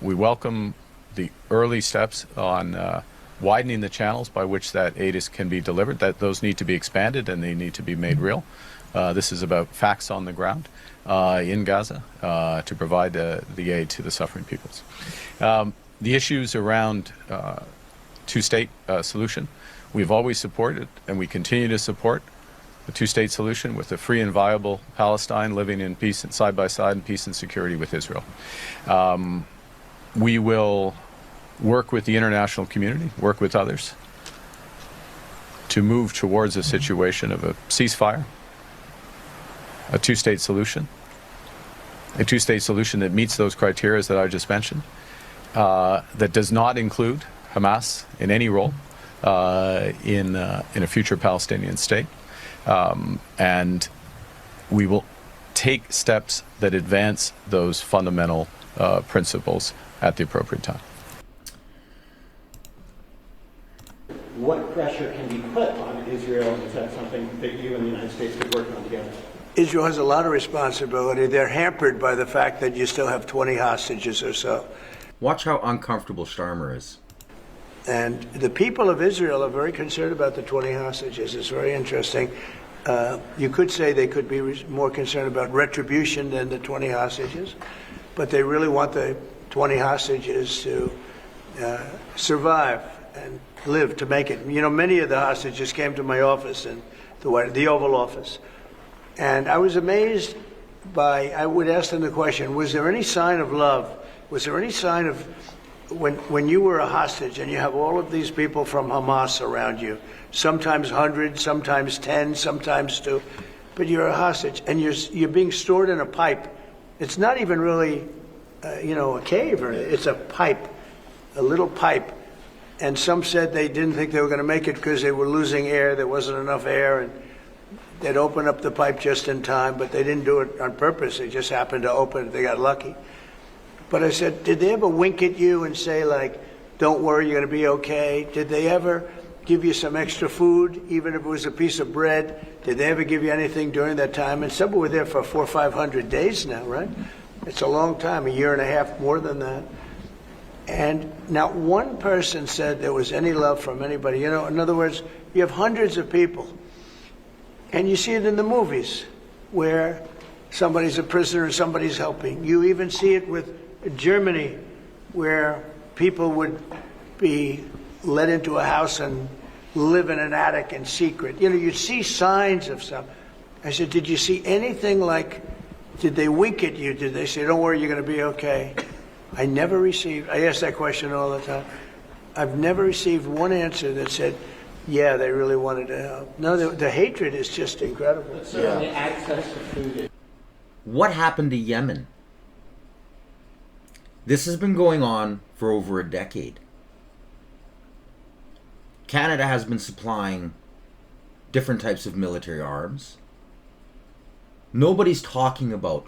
We welcome the early steps on widening the channels by which that aid can be delivered, that those need to be expanded and they need to be made real. This is about facts on the ground in Gaza to provide the aid to the suffering peoples. The issues around two-state solution, we've always supported and we continue to support the two-state solution with a free and viable Palestine living in peace and side by side in peace and security with Israel. We will work with the international community, work with others to move towards a situation of a ceasefire, a two-state solution that meets those criteria that I just mentioned, that does not include Hamas in any role in a future Palestinian state. And we will take steps that advance those fundamental principles at the appropriate time. What pressure can be put on Israel? Is that something that you and the United States could work on together? Israel has a lot of responsibility. They're hampered by the fact that you still have 20 hostages or so. watch how uncomfortable Starmer is. And the people of Israel are very concerned about the 20 hostages. It's very interesting. You could say they could be more concerned about retribution than the 20 hostages, but they really want the 20 hostages to survive and live to make it. You know, many of the hostages came to my office, in the Oval Office, and I was amazed by, I would ask them the question, was there any sign of love? Was there any sign of, when you were a hostage and you have all of these people from Hamas around you, sometimes 100, sometimes 10, sometimes 2, but you're a hostage and you're being stored in a pipe. It's not even really, a cave, or it's a pipe, a little pipe. And some said they didn't think they were going to make it because they were losing air. There wasn't enough air, and they'd open up the pipe just in time, but they didn't do it on purpose. They just happened to open it. They got lucky. But I said, did they ever wink at you and say, like, don't worry, you're going to be okay? Did they ever give you some extra food, even if it was a piece of bread? Did they ever give you anything during that time? And some were there for 400 or 500 days now, right? It's a long time, a year and a half, more than that. And not one person said there was any love from anybody. In other words, you have hundreds of people, and you see it in the movies where somebody's a prisoner and somebody's helping. You even see it with Germany, where people would be let into a house and live in an attic in secret. You see signs of stuff. I said, did you see anything like, did they wink at you? Did they say, don't worry, you're going to be okay? I ask that question all the time. I've never received one answer that said, yeah, they really wanted to help. No, the hatred is just incredible. But certainly access to food. What happened to Yemen? This has been going on for over a decade. Canada has been supplying different types of military arms. Nobody's talking about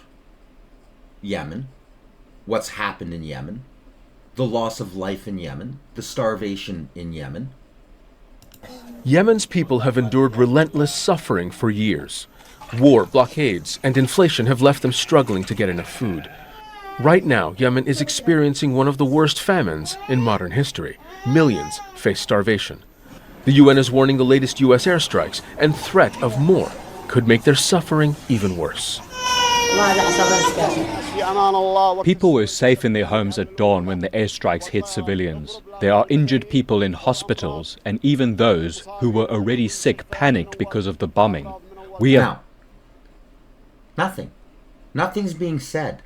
Yemen, what's happened in Yemen, the loss of life in Yemen, the starvation in Yemen. Yemen's people have endured relentless suffering for years. War, blockades, and inflation have left them struggling to get enough food. Right now, Yemen is experiencing one of the worst famines in modern history. Millions face starvation. The UN is warning the latest U.S. airstrikes and threat of more could make their suffering even worse. People were safe in their homes at dawn when the airstrikes hit civilians. There are injured people in hospitals, and even those who were already sick panicked because of the bombing. Now, nothing's being said.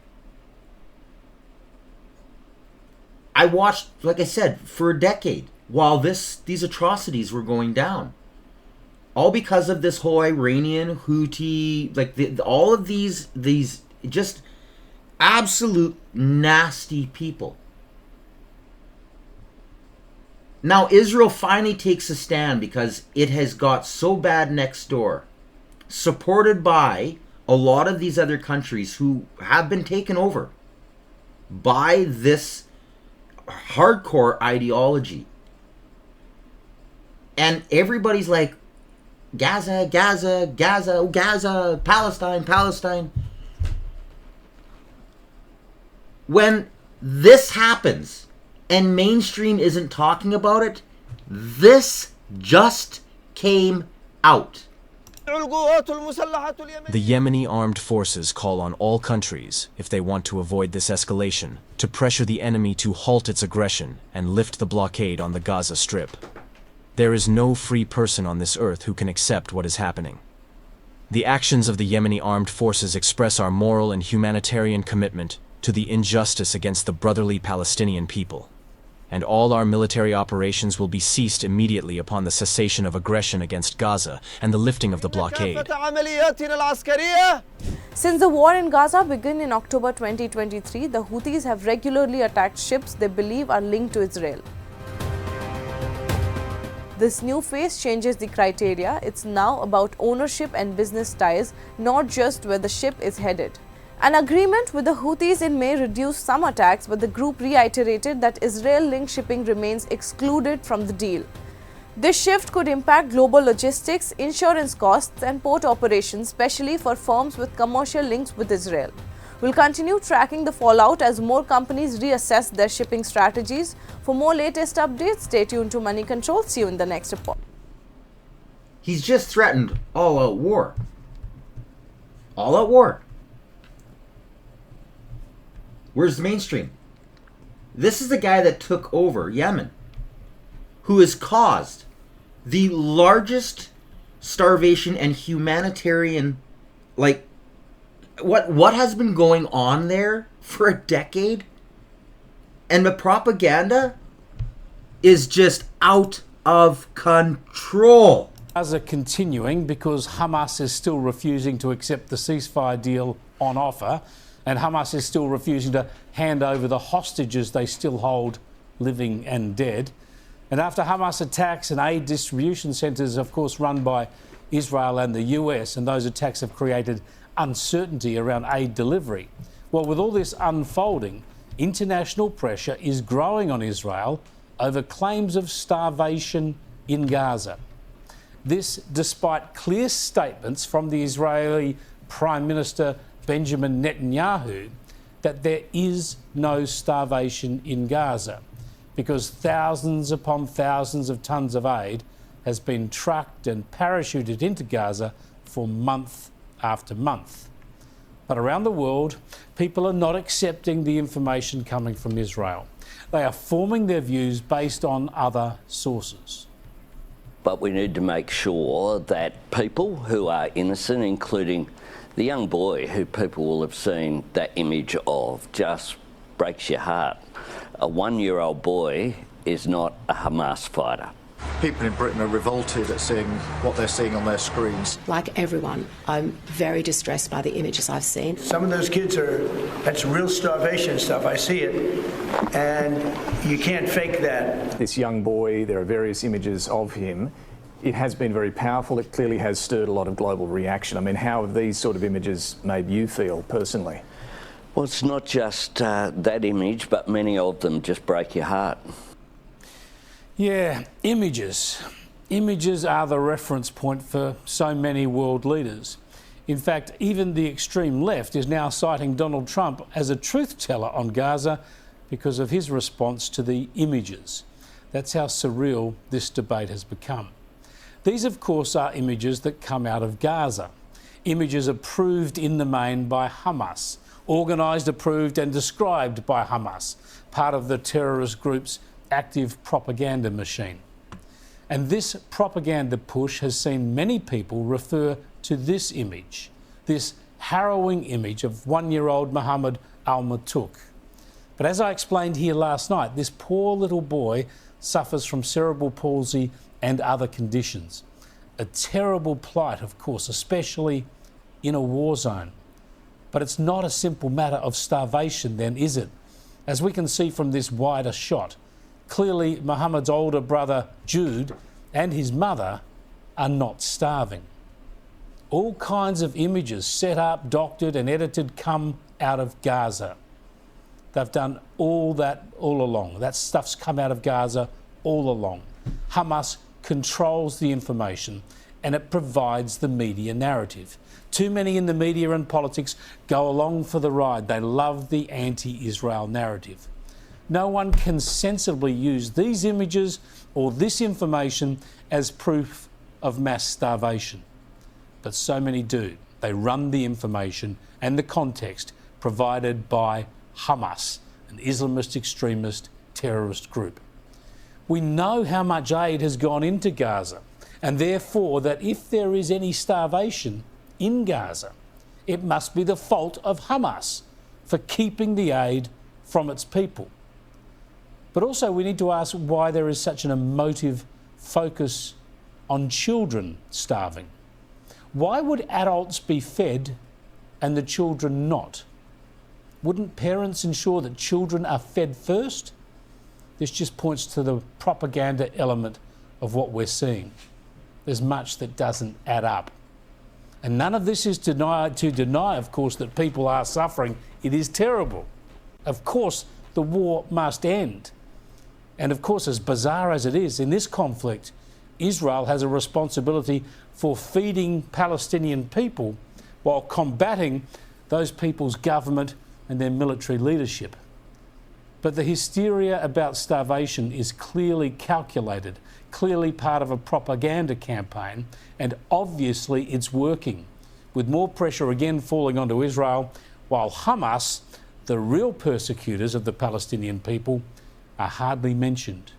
I watched, like I said, for a decade while these atrocities were going down. All because of this whole Iranian Houthi, like all of these just absolute nasty people. Now Israel finally takes a stand because it has got so bad next door, supported by a lot of these other countries who have been taken over by this hardcore ideology. And everybody's like, Gaza, Gaza, Gaza, Gaza, Palestine, Palestine. When this happens and mainstream isn't talking about it, this just came out. The Yemeni armed forces call on all countries, if they want to avoid this escalation, to pressure the enemy to halt its aggression and lift the blockade on the Gaza Strip. There is no free person on this earth who can accept what is happening. The actions of the Yemeni armed forces express our moral and humanitarian commitment to the injustice against the brotherly Palestinian people. And all our military operations will be ceased immediately upon the cessation of aggression against Gaza and the lifting of the blockade. Since the war in Gaza began in October 2023, the Houthis have regularly attacked ships they believe are linked to Israel. This new phase changes the criteria. It's now about ownership and business ties, not just where the ship is headed. An agreement with the Houthis in May reduced some attacks, but the group reiterated that Israel-linked shipping remains excluded from the deal. This shift could impact global logistics, insurance costs, and port operations, especially for firms with commercial links with Israel. We'll continue tracking the fallout as more companies reassess their shipping strategies. For more latest updates, stay tuned to Money Control. See you in the next report. He's just threatened all-out war. All-out war. Where's the mainstream? This is the guy that took over Yemen, who has caused the largest starvation and humanitarian, what has been going on there for a decade? And the propaganda is just out of control. Gaza continuing because Hamas is still refusing to accept the ceasefire deal on offer, and Hamas is still refusing to hand over the hostages they still hold, living and dead. And after Hamas attacks and aid distribution centres, of course, run by Israel and the US, and those attacks have created uncertainty around aid delivery. Well, with all this unfolding, international pressure is growing on Israel over claims of starvation in Gaza. This despite clear statements from the Israeli Prime Minister Benjamin Netanyahu that there is no starvation in Gaza, because thousands upon thousands of tons of aid has been trucked and parachuted into Gaza for month after month. But around the world, people are not accepting the information coming from Israel. They are forming their views based on other sources. But we need to make sure that people who are innocent, including the young boy who people will have seen that image of, just breaks your heart. A 1-year-old boy is not a Hamas fighter. People in Britain are revolted at seeing what they're seeing on their screens. Like everyone, I'm very distressed by the images I've seen. Some of those kids that's real starvation stuff. I see it. And you can't fake that. This young boy, there are various images of him. It has been very powerful. It clearly has stirred a lot of global reaction. I mean, how have these sort of images made you feel personally? Well, it's not just that image, but many of them just break your heart. Yeah, images. Images are the reference point for so many world leaders. In fact, even the extreme left is now citing Donald Trump as a truth teller on Gaza because of his response to the images. That's how surreal this debate has become. These, of course, are images that come out of Gaza. Images approved in the main by Hamas, organised, approved and described by Hamas, part of the terrorist group's active propaganda machine. And this propaganda push has seen many people refer to this image, this harrowing image of one-year-old Mohammed al-Matuk. But as I explained here last night, this poor little boy suffers from cerebral palsy and other conditions. A terrible plight, of course, especially in a war zone. But it's not a simple matter of starvation then, is it? As we can see from this wider shot, clearly Mohammed's older brother Jude and his mother are not starving. All kinds of images set up, doctored and edited come out of Gaza. They've done all that all along. That stuff's come out of Gaza all along. Hamas controls the information and it provides the media narrative. Too many in the media and politics go along for the ride. They love the anti-Israel narrative. No one can sensibly use these images or this information as proof of mass starvation. But so many do. They run the information and the context provided by Hamas, an Islamist extremist terrorist group. We know how much aid has gone into Gaza, and therefore that if there is any starvation in Gaza, it must be the fault of Hamas for keeping the aid from its people. But also we need to ask why there is such an emotive focus on children starving. Why would adults be fed and the children not? Wouldn't parents ensure that children are fed first? This just points to the propaganda element of what we're seeing. There's much that doesn't add up. And none of this is to deny, of course, that people are suffering. It is terrible. Of course, the war must end. And of course, as bizarre as it is, in this conflict, Israel has a responsibility for feeding Palestinian people while combating those people's government and their military leadership. But the hysteria about starvation is clearly calculated, clearly part of a propaganda campaign, and obviously it's working, with more pressure again falling onto Israel, while Hamas, the real persecutors of the Palestinian people, are hardly mentioned.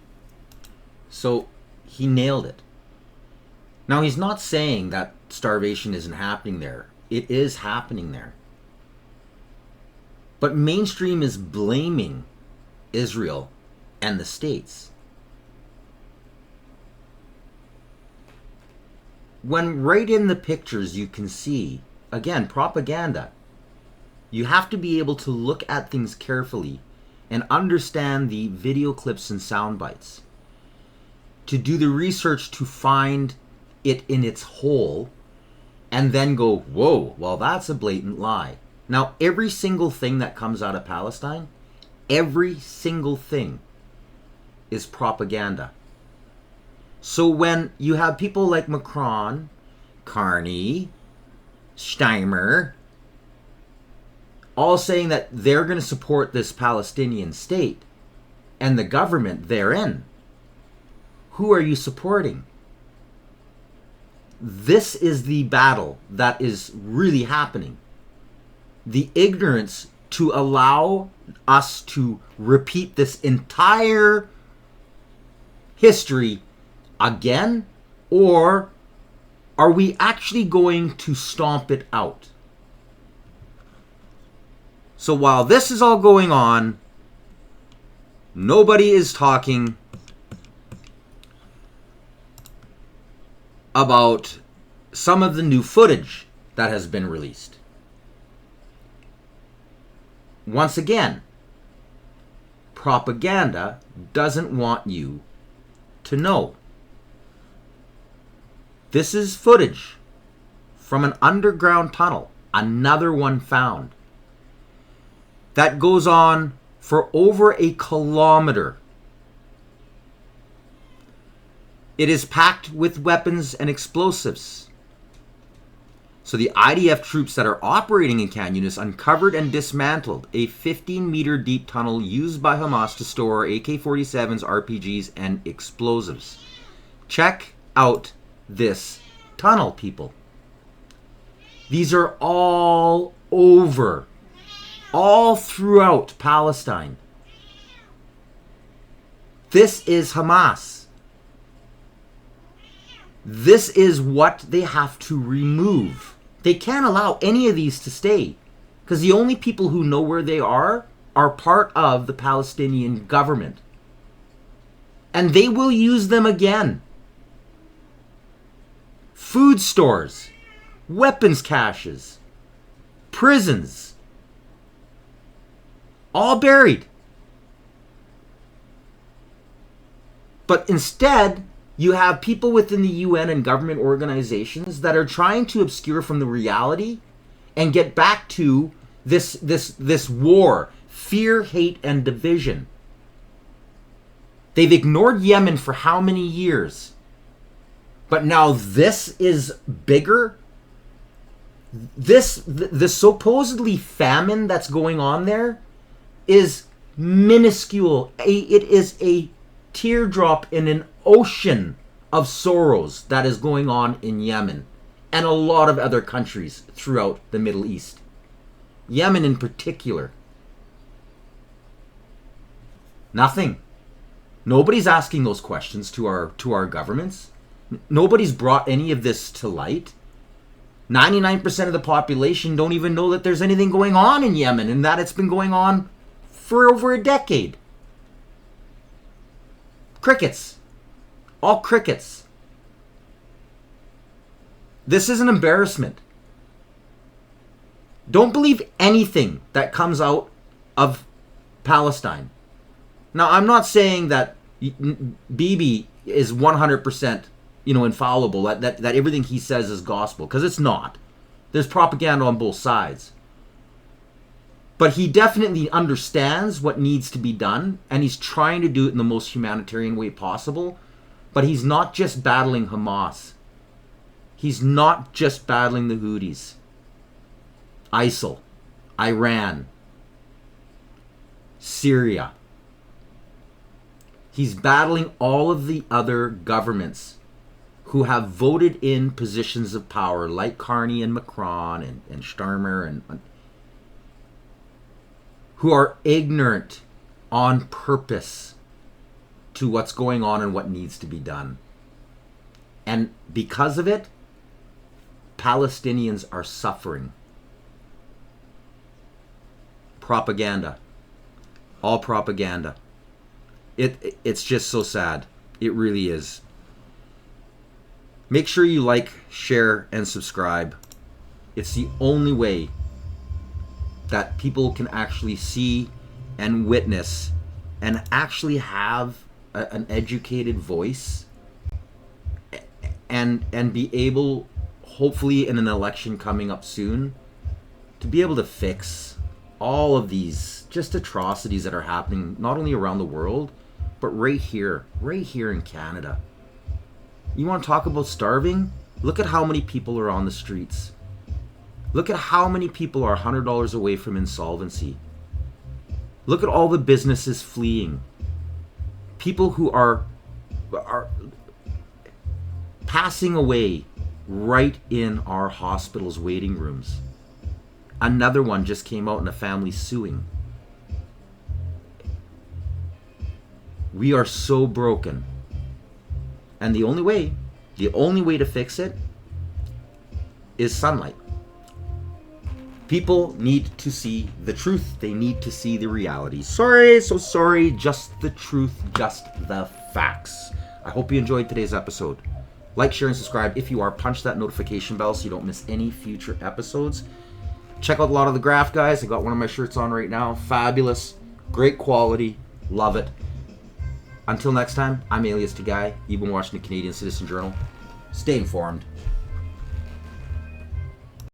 So he nailed it. Now, he's not saying that starvation isn't happening there. It is happening there. But mainstream is blaming Israel and the states. When right in the pictures you can see, again, propaganda. You have to be able to look at things carefully and understand the video clips and sound bites. To do the research to find it in its whole and then go, whoa, well, that's a blatant lie. Now, every single thing that comes out of Palestine, every single thing is propaganda. So when you have people like Macron, Carney, Steimer, all saying that they're going to support this Palestinian state and the government therein, who are you supporting? This is the battle that is really happening. The ignorance to allow us to repeat this entire history again, or are we actually going to stomp it out? So while this is all going on, nobody is talking about some of the new footage that has been released. Once again, propaganda doesn't want you to know. This is footage from an underground tunnel, another one found, that goes on for over a kilometer. It is packed with weapons and explosives. So the IDF troops that are operating in Khan Yunis uncovered and dismantled a 15-meter deep tunnel used by Hamas to store AK-47s, RPGs, and explosives. Check out this tunnel, people. These are all over, all throughout Palestine. This is Hamas. This is what they have to remove. They can't allow any of these to stay, because the only people who know where they are part of the Palestinian government. And they will use them again. Food stores, weapons caches, prisons, all buried. But instead, you have people within the UN and government organizations that are trying to obscure from the reality and get back to this war, fear, hate, and division. They've ignored Yemen for how many years? But now this is bigger. The supposedly famine that's going on there is minuscule. It is a teardrop in an ocean of sorrows that is going on in Yemen and a lot of other countries throughout the Middle East. Yemen in particular. Nothing. Nobody's asking those questions to our governments. Nobody's brought any of this to light. 99% of the population don't even know that there's anything going on in Yemen and that it's been going on for over a decade. Crickets. All crickets. This is an embarrassment. Don't believe anything that comes out of Palestine. Now, I'm not saying that Bibi is 100%, infallible, that everything he says is gospel, because it's not. There's propaganda on both sides. But he definitely understands what needs to be done, and he's trying to do it in the most humanitarian way possible. But he's not just battling Hamas. He's not just battling the Houthis. ISIL, Iran, Syria. He's battling all of the other governments who have voted in positions of power, like Carney and Macron and Starmer, and who are ignorant on purpose to what's going on and what needs to be done. And because of it, Palestinians are suffering. Propaganda. All propaganda. It's just so sad. It really is. Make sure you like, share, and subscribe. It's the only way that people can actually see and witness and actually have an educated voice and be able, hopefully in an election coming up soon, to be able to fix all of these just atrocities that are happening not only around the world, but right here in Canada. You want to talk about starving? Look at how many people are on the streets. Look at how many people are $100 away from insolvency. Look at all the businesses fleeing. People who are passing away right in our hospitals' waiting rooms. Another one just came out in a family suing. We are so broken. And the only way to fix it is sunlight. People need to see the truth. They need to see the reality. Sorry, so sorry. Just the truth, just the facts. I hope you enjoyed today's episode. Like, share, and subscribe. If you are, punch that notification bell so you don't miss any future episodes. Check out a lot of the graph, guys. I got one of my shirts on right now. Fabulous. Great quality. Love it. Until next time, I'm Alias Tagay. You've been watching the Canadian Citizen Journal. Stay informed.